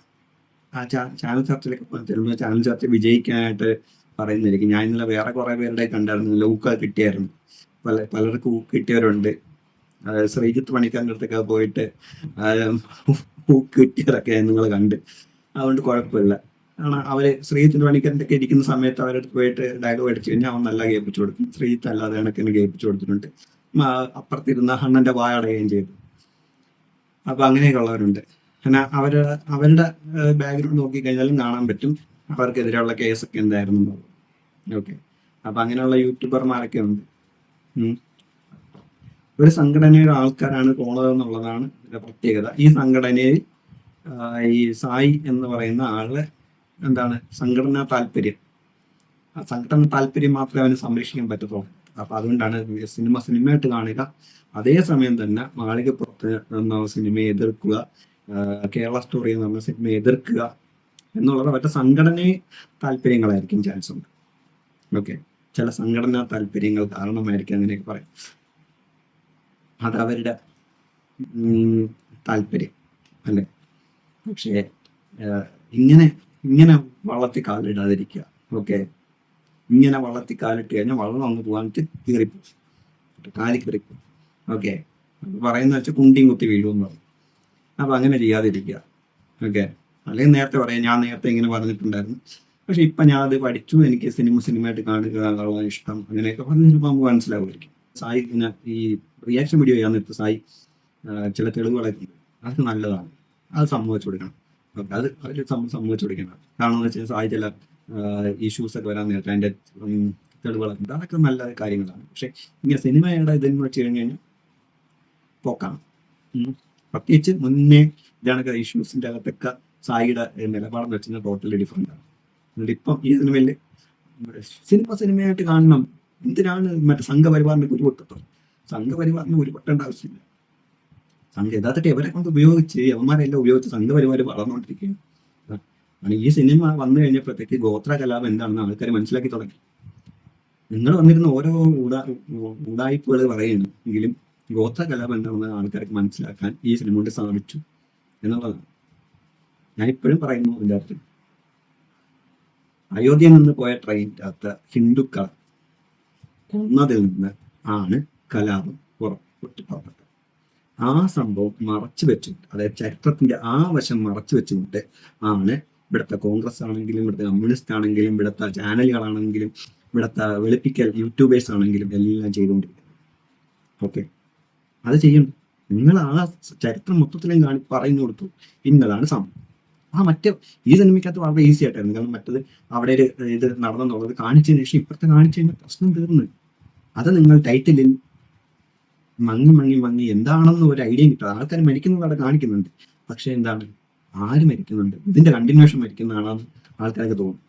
ആ ചാനൽ ചർച്ചയിലൊക്കെ ചെല്ലുമ്പോൾ ചാനൽ ചർച്ച വിജയിക്കാനായിട്ട് പറയുന്നതായിരിക്കും. ഞാൻ ഇന്നലെ വേറെ കുറെ പേരുടെ കണ്ടായിരുന്നു, ലൂക്ക കിട്ടിയായിരുന്നു, പലർക്കും കിട്ടിയവരുണ്ട്. ശ്രീജിത്ത് പണിക്കാരൻ്റെ അടുത്തൊക്കെ പോയിട്ട് കിട്ടിയതൊക്കെ നിങ്ങൾ കണ്ട്. അതുകൊണ്ട് കുഴപ്പമില്ല. കാരണം അവര് ശ്രീജിത്ത് പണിക്കാരൻ്റെ ഒക്കെ ഇരിക്കുന്ന സമയത്ത് അവരുടെ അടുത്ത് പോയിട്ട് ഡയലോഗ് അടിച്ചു കഴിഞ്ഞാൽ അവൻ നല്ല കേൾപ്പിച്ചു കൊടുക്കും. ശ്രീജിത്ത് അല്ലാതെ കണക്കിന് കേൾപ്പിച്ചു കൊടുത്തിട്ടുണ്ട്. അപ്പുറത്തിരുന്ന അണ്ണന്റെ വായടയുകയും ചെയ്തു. അപ്പൊ അങ്ങനെയൊക്കെ ഉള്ളവരുണ്ട്. പിന്നെ അവരുടെ ബാക്ക്ഗ്രൗണ്ട് നോക്കിക്കഴിഞ്ഞാലും കാണാൻ പറ്റും അവർക്കെതിരെയുള്ള കേസൊക്കെ എന്തായിരുന്നു. ഓക്കെ, അപ്പൊ അങ്ങനെയുള്ള യൂട്യൂബർമാരൊക്കെ ഉണ്ട്. ഒരു സംഘടനയുടെ ആൾക്കാരാണ് പോണതെന്നുള്ളതാണ് ഇതിന്റെ പ്രത്യേകത. ഈ സംഘടനയിൽ ഈ സായി എന്ന് പറയുന്ന ആള് എന്താണ്, സംഘടനാ താല്പര്യം മാത്രമേ അവന് സംരക്ഷിക്കാൻ പറ്റത്തുള്ളൂ. അപ്പൊ അതുകൊണ്ടാണ് സിനിമയായിട്ട് കാണുക, അതേസമയം തന്നെ മാളികപ്പുറത്ത് എന്ന സിനിമയെ എതിർക്കുക, കേരള സ്റ്റോറി എന്ന് പറഞ്ഞ സിനിമയെ എതിർക്കുക എന്നുള്ളത് അവരുടെ സംഘടനയെ താല്പര്യങ്ങളായിരിക്കും ചാൻസ് ഉണ്ട്. ഓക്കെ, ചില സംഘടനാ താല്പര്യങ്ങൾ കാരണമായിരിക്കും അങ്ങനെയൊക്കെ പറയും. അതവരുടെ താല്പര്യം അല്ലേ. പക്ഷേ ഇങ്ങനെ വള്ളത്തിൽ കാലിടാതിരിക്കുക. ഓക്കെ, ഇങ്ങനെ വള്ളത്തിൽ കാലിട്ട് കഴിഞ്ഞാൽ വള്ളം അങ്ങ് പോകാനിട്ട് കീറിപ്പോ കാലി കീറിപ്പോ. ഓക്കെ, പറയുന്ന വെച്ചാൽ കുണ്ടിയും കുത്തി വീഴുമെന്ന് പറയും. അപ്പൊ അങ്ങനെ ചെയ്യാതിരിക്കുക. ഓക്കെ, അല്ലെങ്കിൽ നേരത്തെ പറയാം, ഞാൻ നേരത്തെ ഇങ്ങനെ പറഞ്ഞിട്ടുണ്ടായിരുന്നു, പക്ഷെ ഇപ്പൊ ഞാൻ അത് പഠിച്ചു, എനിക്ക് സിനിമയായിട്ട് കാണുക ഇഷ്ടം, അങ്ങനെയൊക്കെ പറഞ്ഞു നമുക്ക് മനസ്സിലാവുമായിരിക്കും. സായി പിന്നെ ഈ റിയാക്ഷൻ വീഡിയോ ചെയ്യാൻ നേരത്ത് സായി ചില തെളിവുകളൊക്കെ ഉണ്ട്, അത് നല്ലതാണ്, അത് സമ്മതിച്ചു കൊടുക്കണം. ഓക്കെ, അത് അതിൽ സമ്മതിച്ചു കൊടുക്കണം. കാരണം എന്ന് വെച്ചാൽ സായി ചില ഇഷ്യൂസ് ഒക്കെ വരാൻ നേരത്തെ അതിന്റെ തെളിവുകളൊക്കെ ഉണ്ട്, അതൊക്കെ നല്ല കാര്യങ്ങളാണ്. പക്ഷെ ഇങ്ങനെ സിനിമയുടെ ഇതെന്ന് വെച്ച് കഴിഞ്ഞ് കഴിഞ്ഞാൽ പോക്കാണ്. പ്രത്യേകിച്ച് മുന്നേ ഇതാണ് ഇഷ്യൂസിന്റെ അകത്തൊക്കെ സായിയുടെ നിലപാടെന്ന് വെച്ചാൽ ടോട്ടലി ഡിഫറെന്റ് ആണ്. എന്നിട്ട് ഇപ്പം ഈ സിനിമയിൽ സിനിമയായിട്ട് കാണണം. എന്തിനാണ് മറ്റേ സംഘപരിവാറിന്റെ ഉരുവട്ടത്തം? സംഘപരിവാറിന് ഉരുവട്ടേണ്ട ആവശ്യമില്ല. യഥാർത്ഥത്തിൽ എവരെ കൊണ്ട് ഉപയോഗിച്ച് യവന്മാരെല്ലാം ഉപയോഗിച്ച് സംഘപരിവാർ വളർന്നുകൊണ്ടിരിക്കുകയാണ്. ഈ സിനിമ വന്നു കഴിഞ്ഞപ്പോഴത്തേക്ക് ഗോത്ര കലാപം എന്താണെന്ന് ആൾക്കാർ മനസ്സിലാക്കി തുടങ്ങി. നിങ്ങൾ വന്നിരുന്ന ഓരോ ഉടായ്പകൾ പറയുന്നു എങ്കിലും ഗോത്ര കലാപം എന്താണെന്ന് ആൾക്കാർക്ക് മനസ്സിലാക്കാൻ ഈ സിനിമ കൊണ്ട് സാധിച്ചു എന്നുള്ളതാണ്. ഞാനിപ്പോഴും പറയുന്നു, ഇതിൻ്റെ അകത്ത് അയോധ്യയിൽ നിന്ന് പോയ ട്രെയിനിൻ്റെ അകത്ത് ഹിന്ദുക്കൾ കൊന്നതിൽ നിന്ന് ആണ് കലാപം പൊട്ടിപ്പുറപ്പെട്ടത്. ആ സംഭവം മറച്ചു വെച്ചിട്ട്, അതായത് ചരിത്രത്തിന്റെ ആ വശം മറച്ചു വെച്ചുകൊണ്ട് ആണ് ഇവിടുത്തെ കോൺഗ്രസ് ആണെങ്കിലും ഇവിടുത്തെ കമ്മ്യൂണിസ്റ്റ് ആണെങ്കിലും ഇവിടുത്തെ ചാനലുകളാണെങ്കിലും ഇവിടുത്തെ വെളുപ്പിക്കൽ യൂട്യൂബേഴ്സ് ആണെങ്കിലും എല്ലാം ചെയ്തുകൊണ്ടിരിക്കുന്നത്. ഓക്കെ, അത് ചെയ്യണം. നിങ്ങൾ ആ ചരിത്രം മൊത്തത്തിലും പറഞ്ഞു കൊടുത്തു, ഇന്നതാണ് സംഭവം. മറ്റേ ഈ സിനിമയ്ക്കകത്ത് വളരെ ഈസി ആയിട്ടായിരുന്നു. കാരണം മറ്റത് അവിടെ ഒരു ഇത് നടന്നെന്നുള്ളത് കാണിച്ചതിന് ശേഷം ഇപ്പുറത്തെ കാണിച്ചു കഴിഞ്ഞാൽ പ്രശ്നം തീർന്നു. അത് നിങ്ങൾ ടൈറ്റിലിൽ മങ്ങി എന്താണെന്ന് ഒരു ഐഡിയ കിട്ടാതെ ആൾക്കാർ മരിക്കുന്നത് അവിടെ കാണിക്കുന്നുണ്ട്. പക്ഷെ എന്താണ്, ആര് മരിക്കുന്നുണ്ട്, ഇതിന്റെ കണ്ടിന്യൂഷൻ മരിക്കുന്നതാണെന്ന് ആൾക്കാർക്ക് തോന്നും.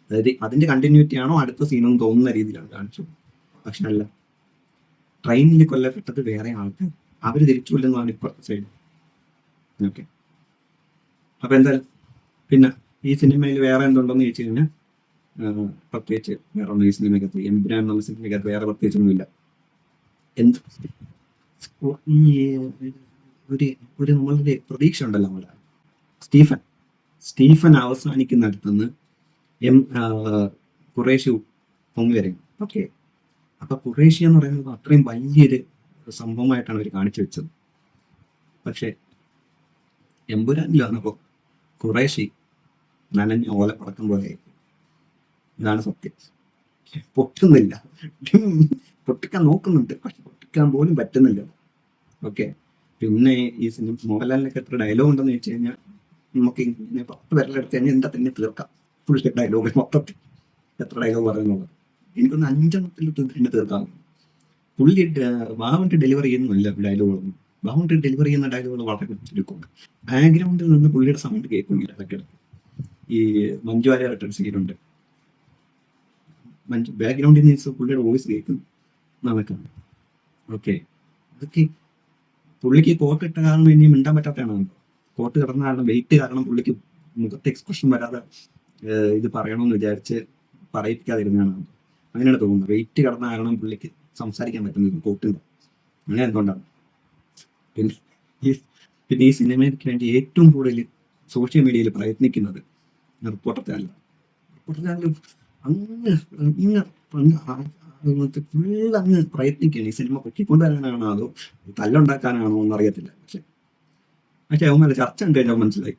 അതായത് അതിന്റെ കണ്ടിന്യൂറ്റി ആണോ അടുത്ത സീനെന്ന് തോന്നുന്ന രീതിയിലാണ് കാണിച്ചു. പക്ഷെ അല്ല, ട്രെയിനിൽ കൊല്ലപ്പെട്ടത് വേറെ ആൾക്കാർ, അവര് തിരിച്ചു കൊല്ലുന്നതാണ് ഇപ്പുറത്തെ സൈഡ്. ഓക്കെ, അപ്പൊ എന്തായാലും പിന്നെ ഈ സിനിമയിൽ വേറെ എന്തുണ്ടെന്ന് ചോദിച്ചു കഴിഞ്ഞാൽ പ്രത്യേകിച്ച് വേറെ ഒന്നും ഈ സിനിമയ്ക്കകത്ത്, എമ്പുരാൻ എന്നുള്ള സിനിമയ്ക്കകത്ത് വേറെ പ്രത്യേകിച്ചൊന്നുമില്ല. എന്ത് ഈ ഒരു നമ്മളുടെ പ്രതീക്ഷ ഉണ്ടല്ലോ, നമ്മുടെ സ്റ്റീഫൻ അവസാനിക്കുന്നിടത്തുനിന്ന് ഖുറേഷി പൊങ്ങി വരും. ഓക്കെ, അപ്പൊ ഖുറേഷി എന്ന് പറയുന്നത് അത്രയും വലിയൊരു സംഭവമായിട്ടാണ് അവർ കാണിച്ചു വെച്ചത്. പക്ഷെ എമ്പുരാനിൽ വന്നപ്പോ ഖുറേഷി നനഞ്ഞ ഓലപ്പടക്കം പോലെ. ഇതാണ് സത്യം. പൊട്ടുന്നില്ല, പൊട്ടിക്കാൻ നോക്കുന്നുണ്ട്, പക്ഷെ പൊട്ടിക്കാൻ പോലും പറ്റുന്നില്ല. ഓക്കെ, പിന്നെ ഈ സിനിമ മോഹൻലാലിനൊക്കെ എത്ര ഡയലോഗ് ഉണ്ടെന്ന് ചോദിച്ചു കഴിഞ്ഞാൽ നമുക്ക് 10 പേരിലെടുത്ത് കഴിഞ്ഞാൽ എന്താ തന്നെ തീർക്കാം. ഫുൾ ഡയലോഗ് മൊത്തത്തിൽ എത്ര ഡയലോഗ് പറയുന്നുള്ളത് എനിക്കൊന്ന് 5 തന്നെ തീർക്കാം. പുള്ളി ബാബുവിന്റെ ഡെലിവറി ചെയ്യുന്നില്ല ഡയലോഗുകളൊന്നും. ബാബുവിന്റെ ഡെലിവറി ചെയ്യുന്ന ഡയലോഗുകൾ വളരെ ചുരുക്കും. ബാക്ക്ഗ്രൗണ്ടിൽ നിന്ന് പുള്ളിയുടെ സൗണ്ട് കേൾക്കുന്നില്ല. അതൊക്കെ ഈ മഞ്ജു വാര്യർ സീനുണ്ട്, ബാക്ക്ഗ്രൗണ്ടിൽ നിന്ന് പുള്ളിയുടെ വോയിസ് കേൾക്കുന്നു നമുക്കാണ്. ഓക്കെ, അതൊക്കെ പുള്ളിക്ക് കോട്ട് ഇട്ട കാരണം ഇനി മിണ്ടാൻ പറ്റാത്തതാണോ? കോട്ട് കിടന്ന കാരണം, വെയിറ്റ് കാരണം പുള്ളിക്ക് മുഖത്ത് എക്സ്പ്രഷൻ വരാതെ ഇത് പറയണമെന്ന് വിചാരിച്ച് പറയിപ്പിക്കാതിരുന്നതാണ്. അങ്ങനെയാണ് തോന്നുന്നത്. വെയിറ്റ് കിടന്ന കാരണം പുള്ളിക്ക് സംസാരിക്കാൻ പറ്റുന്നില്ല, കോട്ടുണ്ട്. അങ്ങനെ എന്തുകൊണ്ടാണ്? പിന്നെ ഈ സിനിമയ്ക്ക് വേണ്ടി ഏറ്റവും കൂടുതൽ സോഷ്യൽ മീഡിയയിൽ പ്രയത്നിക്കുന്നത് റിപ്പോർട്ടർ ചാനൽ ഫുള്ളങ്ങ് പ്രയത്നിക്കുകയാണ്. ഈ സിനിമ പൊക്കിക്കൊണ്ടുവരാനാണോ അതോ തല്ലുണ്ടാക്കാനാണോ എന്നറിയത്തില്ല. പക്ഷെ അവന്മാരെ ചർച്ച ഉണ്ട് കഴിഞ്ഞാൽ മനസ്സിലായി.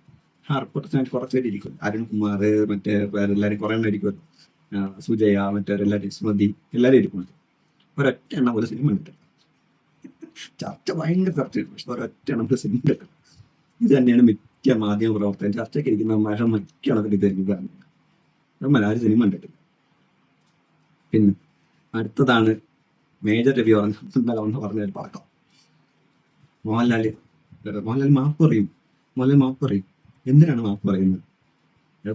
റിപ്പോർട്ടർ ചാനൽ കുറച്ച് പേര് ഇരിക്കും, അരുൺകുമാർ, മറ്റേ എല്ലാവരും കുറേ എണ്ണം ഇരിക്കുമല്ലോ, സുജയ, മറ്റേവരെല്ലാവരും, സ്മൃതി, എല്ലാവരും ഇരിക്കുമല്ലോ. ഒരൊറ്റ എണ്ണം പോലെ സിനിമ കിട്ടും. ചർച്ച ഭയങ്കര ചർച്ചയാണ്, പക്ഷെ ഒരൊറ്റ എണ്ണം പോലെ സിനിമ കിട്ടും. ഇത് തന്നെയാണ് മിക്ക മാധ്യമ പ്രവർത്തകൻ ചർച്ചയ്ക്ക് ഇരിക്കുന്ന മഴ മിക്കണതിൽ ഇതായിരിക്കും. ആരും സിനിമ കണ്ടിട്ടില്ല. പിന്നെ അടുത്തതാണ് മേജർ രവി പറഞ്ഞ പടക്കം. മോഹൻലാൽ മാപ്പ് പറയും. എന്തിനാണ് മാപ്പ് പറയുന്നത്?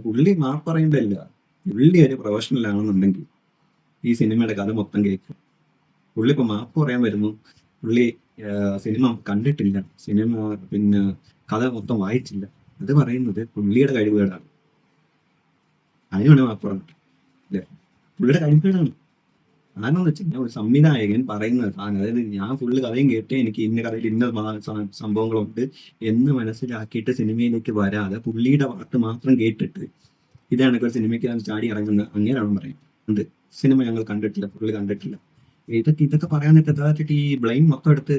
പുള്ളി മാപ്പ് പറയേണ്ടല്ല. പുള്ളി ഒരു പ്രൊഫഷണൽ ആണെന്നുണ്ടെങ്കിൽ ഈ സിനിമയുടെ കഥ മൊത്തം കേൾക്കും. പുള്ളി ഇപ്പൊ മാപ്പ് പറയാൻ വരുന്നു. പുള്ളി സിനിമ കണ്ടിട്ടില്ല, സിനിമ പിന്നെ കഥ മൊത്തം വായിച്ചില്ല. അത് പറയുന്നത് പുള്ളിയുടെ കഴിവുകേടാണ്. അതിനാണ് മാപ്പ് പറഞ്ഞത്. അല്ലേ? പുള്ളിയുടെ കഴിവുകേടാണ്. കാരണം എന്ന് വെച്ചാൽ ഒരു സംവിധായകൻ പറയുന്നത്, അതായത് ഞാൻ ഫുള്ള് കഥയും കേട്ട് എനിക്ക് ഇന്ന കഥയിൽ ഇന്ന സംഭവങ്ങളുണ്ട് എന്ന് മനസ്സിലാക്കിയിട്ട് സിനിമയിലേക്ക് വരാതെ പുള്ളിയുടെ പാട്ട് മാത്രം കേട്ടിട്ട് ഇതാണ് ഒരു സിനിമയ്ക്ക് ചാടി ഇറങ്ങുന്ന അങ്ങനെയാണ് പറയുന്നത്. സിനിമ ഞങ്ങൾ കണ്ടിട്ടില്ല, പുള്ളി കണ്ടിട്ടില്ല. ഇതൊക്കെ പറയാൻ യഥാർത്ഥത്തിൽ ഈ ബ്ലെയിം മൊത്തം എടുത്ത്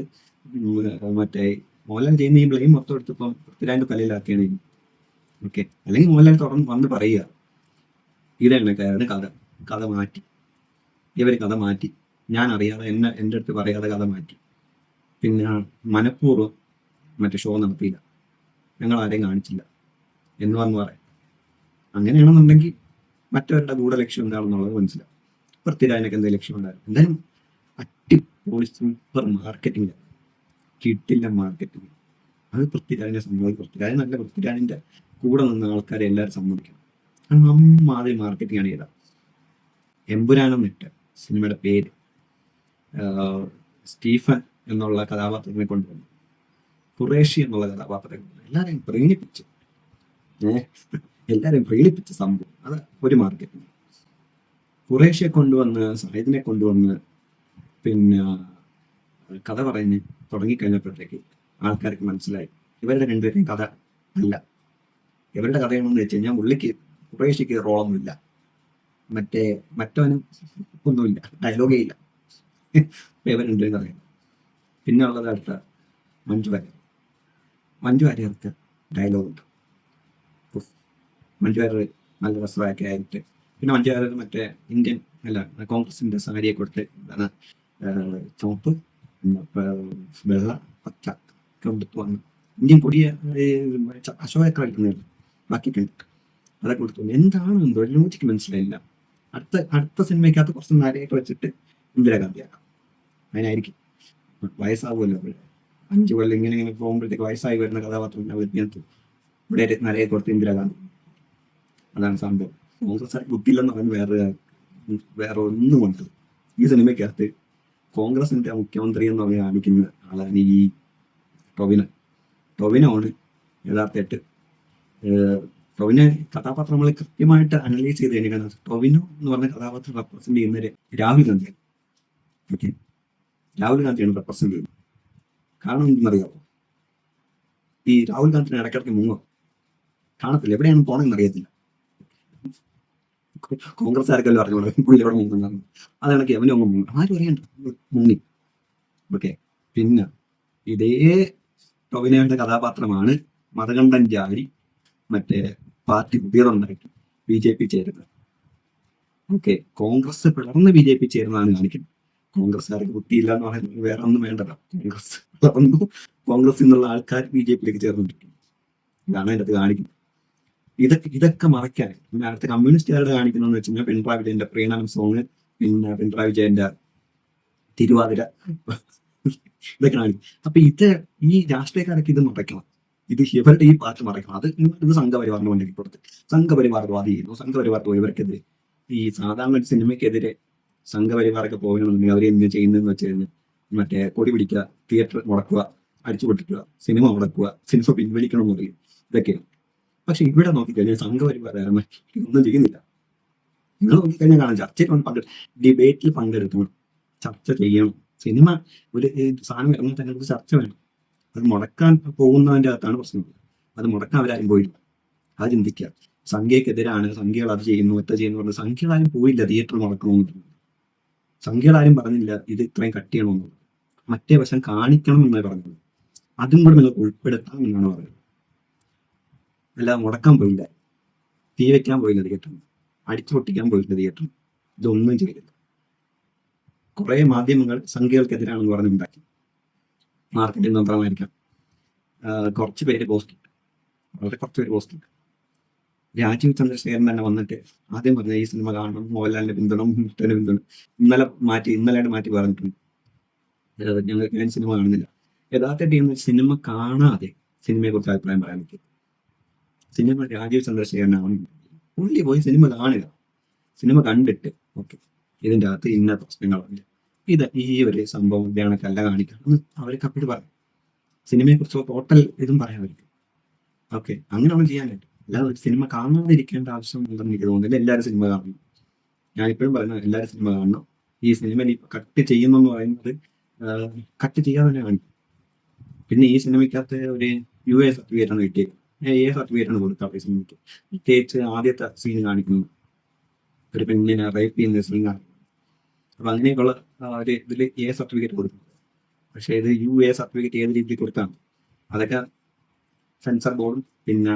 മറ്റേ മോഹൻലാൽ ചെയ്യുന്ന ഈ ബ്ലെയിം മൊത്തം എടുത്തിപ്പം പൃഥ്വിരാജിന്റെ തലയിലാക്കിയാണ്. ഓക്കെ, അല്ലെങ്കിൽ മോഹൻലാൽ തുറന്ന് വന്ന് പറയുക ഇതാണ് കഥ, കഥ മാറ്റി, ഇവർ കഥ മാറ്റി, ഞാൻ അറിയാതെ എൻ്റെ അടുത്ത് പറയാതെ കഥ മാറ്റി, പിന്നെ മനഃപൂർവ്വം മറ്റേ ഷോ നടത്തിയില്ല, ഞങ്ങൾ ആരെയും കാണിച്ചില്ല എന്ന് വന്ന് പറയാം. അങ്ങനെയാണെന്നുണ്ടെങ്കിൽ മറ്റവരുടെ ഗൂഢലക്ഷ്യം എന്താണെന്നുള്ളത് മനസ്സിലാവും. പൃഥ്വിരാജിനൊക്കെ എന്തെങ്കിലും ലക്ഷ്യം ഉണ്ടായിരുന്നു. എന്തായാലും അടിപൊളി സൂപ്പർ മാർക്കറ്റിംഗ്, കിട്ടില്ല മാർക്കറ്റിംഗ്. അത് പൃഥ്വിരാജിനെ സമ്മതിക്കും. പൃഥ്വിരാജ് നല്ല, പൃഥ്വിരാജിന്റെ കൂടെ നിന്ന ആൾക്കാരെ എല്ലാവരും സമ്മതിക്കണം. മാതിരി മാർക്കറ്റിംഗ് ആണ് ചെയ്ത. എമ്പുരാനെന്നിട്ട് സിനിമയുടെ പേര് സ്റ്റീഫൻ എന്നുള്ള കഥാപാത്രത്തിനെ കൊണ്ടുവന്നു, ഖുറേഷി എന്നുള്ള കഥാപാത്രത്തെ കൊണ്ടുവന്നു, എല്ലാവരെയും പ്രീണിപ്പിച്ചു. എല്ലാവരെയും പ്രീണിപ്പിച്ച സംഭവം അത് ഒരു മാർക്കറ്റിംഗ്. ഖുറേഷിയെ കൊണ്ടുവന്ന്, സഹീദിനെ കൊണ്ടുവന്ന്, പിന്നെ കഥ പറഞ്ഞ് തുടങ്ങിക്കഴിഞ്ഞപ്പോഴത്തേക്ക് ആൾക്കാർക്ക് മനസ്സിലായി ഇവരുടെ രണ്ടുപേരെയും കഥ അല്ല. ഇവരുടെ കഥയാണെന്ന് വെച്ച് കഴിഞ്ഞാൽ ഉള്ളിക്ക് ഖുറേഷിക്ക് റോളൊന്നുമില്ല, മറ്റവനും ഒന്നുമില്ല, ഡയലോഗേ ഇല്ല. ഇവർ രണ്ടുപേരും കഥയാണ്. പിന്നെ ഉള്ളത് അടുത്ത മഞ്ജു വാര്യർക്ക് ഡയലോഗുണ്ട്. മഞ്ജു വാര്യർ നല്ല രസമൊക്കെ ആയിട്ട്, പിന്നെ മഞ്ജു വാര്യർ മറ്റേ ഇന്ത്യൻ അല്ല കോൺഗ്രസിന്റെ സാരിയെ കൊടുത്ത് എന്താണ് ചുവപ്പ് വെള്ള പച്ച കൊടുത്തു വന്നു, ഇന്ത്യൻ കൊടിയ അശോക കളിക്കുന്നില്ല ബാക്കിയൊക്കെ അതൊക്കെ കൊടുത്തു. എന്താണ് എന്തോ ലോജിക്ക് മനസ്സിലായില്ല. അടുത്ത സിനിമയ്ക്കകത്ത് കുറച്ച് നരയൊക്കെ വെച്ചിട്ട് ഇന്ദിരാഗാന്ധിയാക്കാം, അതിനായിരിക്കും വയസ്സാവുമല്ലോ. 5 കൊല്ലം ഇങ്ങനെ പോകുമ്പോഴത്തേക്ക് വയസ്സായി വരുന്ന കഥാപാത്രം ഇവിടെ നരയെ കൊടുത്ത് ഇന്ദിരാഗാന്ധി. അതാണ് സംഭവം. കോൺഗ്രസ് ബുദ്ധിയില്ലെന്ന് പറഞ്ഞ് വേറെ ഒന്നും കൊണ്ട് ഈ സിനിമയ്ക്കകത്ത് കോൺഗ്രസിന്റെ മുഖ്യമന്ത്രി എന്ന് പറഞ്ഞ് കാണിക്കുന്ന ആളാണ് ഈ ടൊവിനോ ആണ് യഥാർത്ഥമായിട്ട്. ടൊവിനെ കഥാപാത്രം നമ്മൾ കൃത്യമായിട്ട് അനലൈസ് ചെയ്ത് കഴിഞ്ഞാൽ ടൊവിനോ എന്ന് പറഞ്ഞ കഥാപാത്രം റെപ്രസെന്റ് ചെയ്യുന്നത് രാഹുൽ ഗാന്ധിയാണ്. ഓക്കെ, രാഹുൽ ഗാന്ധിയാണ് റെപ്രസെന്റ് ചെയ്യുന്നത്. കാരണം എന്തെന്നറിയാമോ? ഈ രാഹുൽ ഗാന്ധിനെ ഇടയ്ക്കിടയ്ക്ക് മുങ്ങും, കാണത്തില്ല, എവിടെയാണ് പോണെന്ന് അറിയത്തില്ല. കോൺഗ്രസ്സുകാർക്കെല്ലാം അറിഞ്ഞോളൂ പുള്ളി എവിടെ മുങ്ങുന്നതാണ്. അതാണെങ്കിൽ അവനും അങ്ങ് മുങ്ങും, ആരും അറിയണ്ട, മുങ്ങി. ഓക്കെ, പിന്നെ ഇതേ ടൊവിനോയുടെ കഥാപാത്രമാണ് മതകണ്ഠൻ ജാരി മറ്റേ പാർട്ടി പുതിയതുണ്ടായിട്ട് BJP ചേരുന്നത്. ഓക്കെ, കോൺഗ്രസ് പിളർന്ന് BJP ചേരുന്നതാണ് കാണിക്കുന്നത്. കോൺഗ്രസ്സുകാർക്ക് ബുദ്ധിയില്ല എന്ന് പറയുന്നത് വേറെ ഒന്നും വേണ്ടല്ലോ. കോൺഗ്രസ് പിളർന്നു, കോൺഗ്രസ് എന്നുള്ള ആൾക്കാർ BJPയിലേക്ക് ചേർന്നിരിക്കുന്നു. ഇതാണ് അതിൻ്റെ അത് കാണിക്കുന്നത്. ഇതൊക്കെ മറയ്ക്കാൻ പിന്നെ അടുത്ത കമ്മ്യൂണിസ്റ്റുകാരുടെ കാണിക്കുന്നതെന്ന് വെച്ച് കഴിഞ്ഞാൽ പിണറായി വിജയന്റെ പ്രീണനം സോങ്, പിന്നെ പിണറായി വിജയന്റെ തിരുവാതിര, ഇതൊക്കെ കാണിക്കും. അപ്പൊ ഈ രാഷ്ട്രീയക്കാരൊക്കെ ഇത് മറയ്ക്കണം. ഇവരുടെ ഈ പാർട്ടി മറയ്ക്കണം. ഇത് സംഘപരിവാറിന് വേണ്ടി കൊടുത്ത് സംഘപരിവാർവാദി ചെയ്യുന്നു. സംഘപരിവാർ ഇവർക്കെതിരെ ഈ സാധാരണ ഒരു സിനിമയ്ക്കെതിരെ സംഘപരിവാറൊക്കെ പോകണമെന്നുണ്ടെങ്കിൽ അവർ എന്ത് ചെയ്യുന്നതെന്ന് വെച്ച് കഴിഞ്ഞാൽ മറ്റേ കൊടി പിടിക്കുക, തിയേറ്റർ മുടക്കുക, അടിച്ചു പൊട്ടിക്കുക, സിനിമ മുടക്കുക, സിനിമ പിൻവലിക്കണം എന്ന് പറയും, ഇതൊക്കെയാണ്. പക്ഷെ ഇവിടെ നോക്കിക്കഴിഞ്ഞാൽ സംഘപരിവാരം ഒന്നും ചെയ്യുന്നില്ല. നിങ്ങൾ നോക്കിക്കഴിഞ്ഞാൽ കാണാം, ചർച്ചയിൽ ഡിബേറ്റിൽ പങ്കെടുക്കണം, ചർച്ച ചെയ്യണം. സിനിമ ഒരു സാധനം ഇറങ്ങി തന്നെ ഒരു ചർച്ച വേണം. അത് മുടക്കാൻ പോകുന്നതിൻ്റെ അകത്താണ് പ്രശ്നം. അത് മുടക്കാൻ അവരാരും പോയില്ല. അത് ചിന്തിക്കുക. സംഖ്യക്കെതിരാണ്, സംഖ്യകൾ അത് ചെയ്യുന്നു, എത്ര ചെയ്യുന്നു പറഞ്ഞത്. സംഖ്യകളാരും പോയില്ല തിയേറ്റർ മുടക്കണമെന്ന്. സംഖ്യകളാരും പറഞ്ഞില്ല ഇത് ഇത്രയും കട്ട് ചെയ്യണമെന്നുള്ളത്. മറ്റേ വശം കാണിക്കണം എന്നാണ് പറഞ്ഞത്. അതും കൂടെ നിങ്ങൾക്ക് ഉൾപ്പെടുത്താം എന്നാണ് പറയുന്നത്. അല്ലാതെ മുടക്കാൻ പോയില്ല, തീ വെക്കാൻ പോയില്ല തിയേറ്ററിന്, അടിച്ചു പൊട്ടിക്കാൻ പോയില്ല തിയേറ്ററിന്. ഇതൊന്നും ചെയ്തില്ല. കുറെ മാധ്യമങ്ങൾ സംഖ്യകൾക്കെതിരാണെന്ന് പറഞ്ഞുണ്ടാക്കി. മാർക്കറ്റിംഗ് തന്ത്രമായിരിക്കാം. കുറച്ച് പേര് പോസ്റ്റ് ഇട്ടു, വളരെ കുറച്ച് പേര് പോസ്റ്റ് ഇട്ടു. രാജീവ് ചന്ദ്രശേഖരൻ തന്നെ വന്നിട്ട് ആദ്യം പറഞ്ഞ ഈ സിനിമ കാണണം, മോഹൻലാലിന്റെ പിന്തുണ, മുത്തന്റെ പിന്തുണ. ഇന്നലെയാണ് മാറ്റി പറഞ്ഞിട്ടുണ്ട്, ഞങ്ങൾക്ക് ഞാൻ സിനിമ കാണുന്നില്ല. യഥാർത്ഥ ടീം സിനിമ കാണാതെ സിനിമയെ കുറിച്ച് അഭിപ്രായം പറയാൻ പറ്റും. സിനിമ രാജീവ് ചന്ദ്രശേഖരനാണ്, പുള്ളി പോയി സിനിമ കാണുക, സിനിമ കണ്ടിട്ട് ഓക്കെ ഇതിൻ്റെ അകത്ത് ഇന്ന പ്രശ്നങ്ങളുണ്ട്, ഈ ഒരു സംഭവം ഇതാണൊക്കെയല്ല കാണിക്കണം എന്ന് അവർക്ക് അപ്പോഴും പറയും. സിനിമയെ കുറിച്ച് ടോട്ടൽ ഇതും പറയാൻ പറ്റും. ഓക്കെ, അങ്ങനെ നമ്മൾ ചെയ്യാനായിട്ട്. അല്ലാതെ ഒരു സിനിമ കാണാതിരിക്കേണ്ട ആവശ്യം ഉണ്ടെന്ന് എനിക്ക് തോന്നുന്നില്ല. എല്ലാവരും സിനിമ കാണണം. ഞാനിപ്പോഴും പറയുന്നത് എല്ലാവരും സിനിമ കാണണം. ഈ സിനിമ കട്ട് ചെയ്യുന്നെന്ന് പറയുന്നത് കട്ട് ചെയ്യാതെ തന്നെ കാണിക്കും. പിന്നെ ഈ സിനിമയ്ക്കകത്ത് ഒരു UA സർട്ടിഫിക്കറ്റ് ആണ് കിട്ടിയത്. A സർട്ടിഫിക്കറ്റ് ആണ് കൊടുക്കുക ഈ സിനിമയ്ക്ക്. പ്രത്യേകിച്ച് ആദ്യത്തെ സീൻ കാണിക്കുന്നു, ഒരു പെണ്ണിനെ റേപ്പ് ചെയ്യുന്ന സീൻ കാണിക്കുന്നു. അപ്പൊ അങ്ങനെയൊക്കെയുള്ള ഇതിൽ A സർട്ടിഫിക്കറ്റ് കൊടുക്കുന്നത്. പക്ഷെ ഇത് UA സർട്ടിഫിക്കറ്റ് ഏത് രീതിയിൽ കൊടുത്താണ്? അതൊക്കെ സെൻസർ ബോർഡും പിന്നെ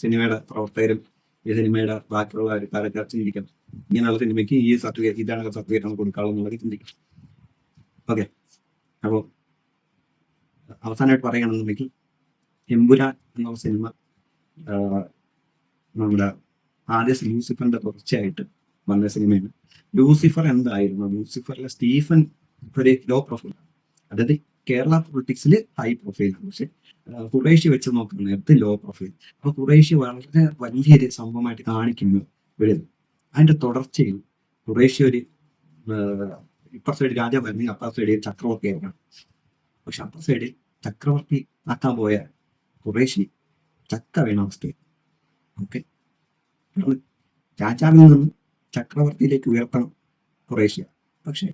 സിനിമയുടെ പ്രവർത്തകരും ഈ സിനിമയുടെ ബാക്കിയുള്ള ആൾക്കാരൊക്കെ ചിന്തിക്കണം. ഇങ്ങനെയുള്ള സിനിമയ്ക്ക് ഈ സർട്ടിഫിക്കറ്റ്, ഇതാണ് സർട്ടിഫിക്കറ്റ് നമുക്ക് കൊടുക്കാവുള്ളൂ എന്നുള്ളത് ചിന്തിക്കും. ഓക്കെ, അപ്പോൾ അവസാനമായിട്ട് പറയുകയാണെന്നുണ്ടെങ്കിൽ എമ്പുരാൻ എന്ന സിനിമ നമ്മുടെ ആദ്യ ലൂസിഫറിന്റെ തുടർച്ചയായിട്ട് വന്ന സിനിമയാണ്. ലൂസിഫർ എന്തായിരുന്നു? ലൂസിഫറിലെ സ്റ്റീഫൻ ഒരു ലോ പ്രൊഫൈലാണ്, അതായത് കേരള പൊളിറ്റിക്സിൽ ഹൈ പ്രൊഫൈലാണ്, പക്ഷെ ഖുറൈശി വെച്ച് നോക്കുന്ന നേരത്ത് ലോ പ്രൊഫൈൽ. അപ്പൊ ഖുറൈശി വളരെ വലിയൊരു സംഭവമായിട്ട് കാണിക്കുന്നു വരുന്നു. അതിന്റെ തുടർച്ചയിൽ ഖുറൈശി ഒരു ഇപ്പുറ സൈഡ് രാജാവായിരുന്നു, അപ്പുറ സൈഡിൽ ചക്രവർത്തി ആയിരുന്നു. പക്ഷെ അപ്പുറ സൈഡിൽ ചക്രവർത്തി ആക്കാൻ പോയ ഖുറൈശി ചക്ക വീണ അവസ്ഥയിൽ. ഓക്കെ, രാജാവിൽ നിന്ന് ചക്രവർത്തിയിലേക്ക് ഉയർത്തണം ഖുറൈശിയ, പക്ഷെ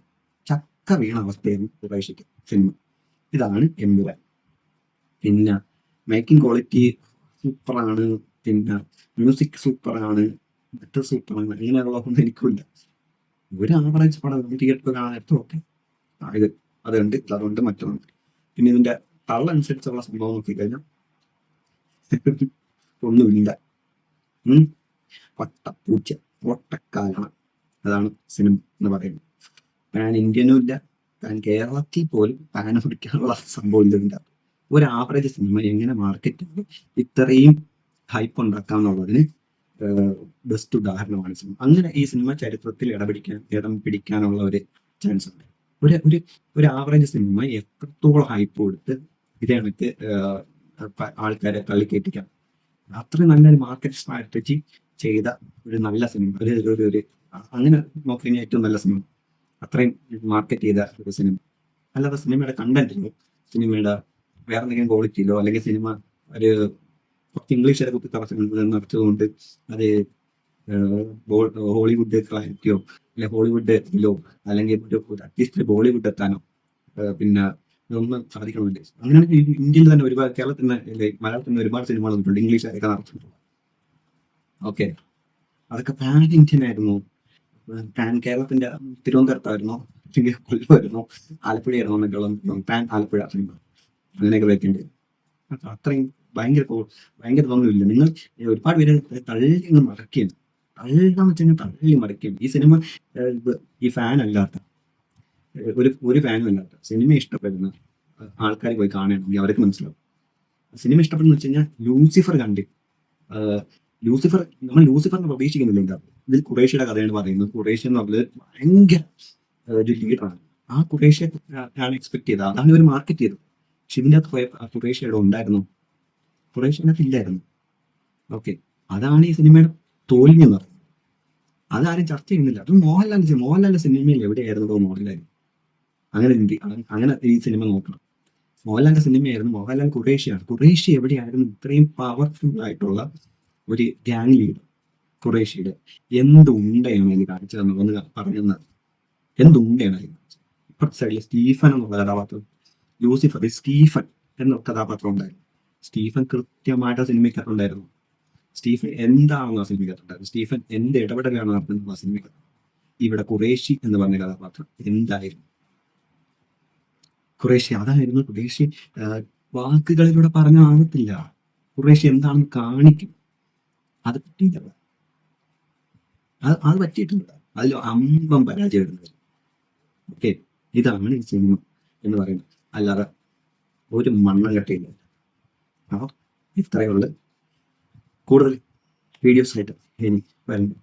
ചക്ക വീണ അവസ്ഥയായിരുന്നു ഖുറൈശിക്ക് സിനിമ. ഇതാണ് എമ്പുരാൻ. പിന്നെ മേക്കിംഗ് ക്വാളിറ്റി സൂപ്പറാണ്, പിന്നെ മ്യൂസിക് സൂപ്പറാണ്, മറ്റു സൂപ്പറാണ്, അങ്ങനെയുള്ളതൊന്നും എനിക്കില്ല. ഒരു ആവറേജ് പടം തിയേറ്ററിൽ കാണാൻ നേരത്തെ ഓക്കെ, ഇത് അതുണ്ട് അതുകൊണ്ട് മറ്റൊന്നുണ്ട്. പിന്നെ ഇതിന്റെ തള്ളനുസരിച്ചുള്ള സംഭവം നോക്കിക്കഴിഞ്ഞാൽ ഒന്നുമില്ല. വട്ടപ്പൂച്ച, ഒട്ടക്കാലണം, അതാണ് സിനിമ എന്ന് പറയുന്നത്. പാൻ ഇന്ത്യനും ഇല്ല, പാൻ കേരളത്തിൽ പോലും പാൻ പിടിക്കാനുള്ള സംഭവം ഇല്ല. ഒരു ആവറേജ് സിനിമ എങ്ങനെ മാർക്കറ്റിൽ ഇത്രയും ഹൈപ്പ് ഉണ്ടാക്കാന്നുള്ളതിന് ബെസ്റ്റ് ഉദാഹരണമാണ് സിനിമ. അങ്ങനെ ഈ സിനിമ ചരിത്രത്തിൽ ഇടം പിടിക്കാനുള്ള ഒരു ചാൻസ് ഉണ്ട്. ഒരു ആവറേജ് സിനിമ എത്രത്തോളം ഹൈപ്പ് കൊടുത്ത് ഇതേ കണക്ക് ആൾക്കാരെ തള്ളിക്കയറ്റിക്കാം. അത്രയും നല്ലൊരു മാർക്കറ്റ് സ്ട്രാറ്റജി ചെയ്ത ഒരു നല്ല സിനിമ, ഒരു അങ്ങനെ നോക്കിക്കഴിഞ്ഞാൽ ഏറ്റവും നല്ല സിനിമ, അത്രയും മാർക്കറ്റ് ചെയ്ത ഒരു സിനിമ. അല്ലാതെ സിനിമയുടെ കണ്ടന്റിലോ സിനിമയുടെ വേറെ എന്തെങ്കിലും ക്വാളിറ്റിയിലോ അല്ലെങ്കിൽ സിനിമ ഒരു കുറച്ച് ഇംഗ്ലീഷ് കുത്തി നിറച്ചതുകൊണ്ട് അത് ഹോളിവുഡ് ക്ലാരിറ്റിയോ അല്ലെ ഹോളിവുഡ് ഇതിലോ അല്ലെങ്കിൽ അറ്റ്ലീസ്റ്റ് ബോളിവുഡ് എത്താനോ പിന്നെ ഇതൊന്നും സാധിക്കണമില്ല. അങ്ങനെ ഇന്ത്യയിൽ തന്നെ ഒരുപാട്, കേരളത്തിൽ തന്നെ മലയാളത്തിൽ നിന്ന് ഒരുപാട് സിനിമകൾ വന്നിട്ടുണ്ട് ഇംഗ്ലീഷൊക്കെ നടത്തിയിട്ടുണ്ട്. ഓക്കെ, അതൊക്കെ പാൻ ഇന്ത്യൻ ആയിരുന്നു. പാൻ കേരളത്തിന്റെ തിരുവനന്തപുരത്തായിരുന്നോ അല്ലെങ്കിൽ കൊല്ലമായിരുന്നോ ആലപ്പുഴയായിരുന്നോ എന്നൊക്കെയുള്ള പാൻ ആലപ്പുഴ സിനിമ അങ്ങനെയൊക്കെ വെക്കേണ്ടി. അത്രയും ഭയങ്കര തോന്നുന്നില്ല. നിങ്ങൾ ഒരുപാട് പേര് തള്ളി മടക്കിയാണ്, തള്ളാന്ന് വെച്ച് കഴിഞ്ഞാൽ തള്ളി മടക്കിയാണ്. ഈ സിനിമ ഈ ഫാൻ അല്ലാത്ത ഒരു ഫാനും അല്ലാത്ത സിനിമ ഇഷ്ടപ്പെടുന്ന ആൾക്കാർ പോയി കാണണമെങ്കിൽ അവർക്ക് മനസ്സിലാവും. സിനിമ ഇഷ്ടപ്പെടുന്ന വെച്ച് കഴിഞ്ഞാൽ ലൂസിഫർ കണ്ട് നമ്മൾ ലൂസിഫറിനെ പ്രതീക്ഷിക്കുന്നില്ല. ഇതിൽ ഖുറൈശിയുടെ കഥയാണ് പറയുന്നത്. ഖുറൈശി എന്ന് പറഞ്ഞത് ഭയങ്കര ഒരു ലീഡറാണ്. ആ ഖുറൈശിയെ ആണ് എക്സ്പെക്ട് ചെയ്തത്, അതാണ് ഇവർ മാർക്കറ്റ് ചെയ്തത്. പക്ഷെ ഇതിൻ്റെ അകത്ത് പോയ ഖുറൈശിയുടെ ഉണ്ടായിരുന്നു, ഖുറൈശിനകത്ത് ഇല്ലായിരുന്നു. ഓക്കെ, അതാണ് ഈ സിനിമയുടെ തോൽവി എന്ന് പറയുന്നത്. അതാരും ചർച്ച ചെയ്യുന്നില്ല. അത് മോഹൻലാലിന്റെ സിനിമയിൽ എവിടെയായിരുന്നു മോഹൻലാൽ? അങ്ങനെ ഈ സിനിമ നോക്കണം. മോഹൻലാലിന്റെ സിനിമയായിരുന്നു, മോഹൻലാൽ ഖുറൈശിയാണ്. ഖുറൈശി എവിടെയായിരുന്നു? ഇത്രയും പവർഫുൾ ആയിട്ടുള്ള ഒരു ഗ്യാങ് ലീഡർ ഖുറൈശിയുടെ എന്തുണ്ടയാണ് അതിൽ കാണിച്ചു തന്നത് പറഞ്ഞു തന്നത്? എന്തുണ്ടയാണ് അതിൽ കാണിച്ചത്? ഇപ്പുറത്തെ സൈഡിൽ സ്റ്റീഫൻ എന്നുള്ള കഥാപാത്രം, ലൂസിഫർ സ്റ്റീഫൻ എന്ന കഥാപാത്രം ഉണ്ടായിരുന്നു. സ്റ്റീഫൻ കൃത്യമായിട്ട് സിനിമയ്ക്കകത്തുണ്ടായിരുന്നു. സ്റ്റീഫൻ എന്താണെന്ന് ആ സിനിമയ്ക്കകത്തുണ്ടായിരുന്നു. സ്റ്റീഫൻ എന്ത് ഇടപെടലാണ് നടത്തുന്നത് ആ സിനിമയ്ക്കകത്ത്. ഇവിടെ ഖുറൈശി എന്ന് പറഞ്ഞ കഥാപാത്രം എന്തായിരുന്നു? ഖുറൈശി അതായിരുന്നു. ഖുറൈശി വാക്കുകളിലൂടെ പറഞ്ഞാകത്തില്ല, ഖുറൈശി എന്താണെന്ന് കാണിക്കും. അത് പറ്റിയില്ല, അത് പറ്റിയിട്ടില്ല. അതിൽ അമ്പം പരാജയം വരുന്നത്. ഓക്കെ, ഇതാണ് ഈ സിനിമ എന്ന് പറയുന്നത്. അല്ലാതെ ഒരു മണ്ണം കെട്ടിയില്ല. അപ്പോൾ ഇത്രയുള്ള കൂടുതൽ വീഡിയോസ് ആയിട്ട് ഇനി വരുന്നു.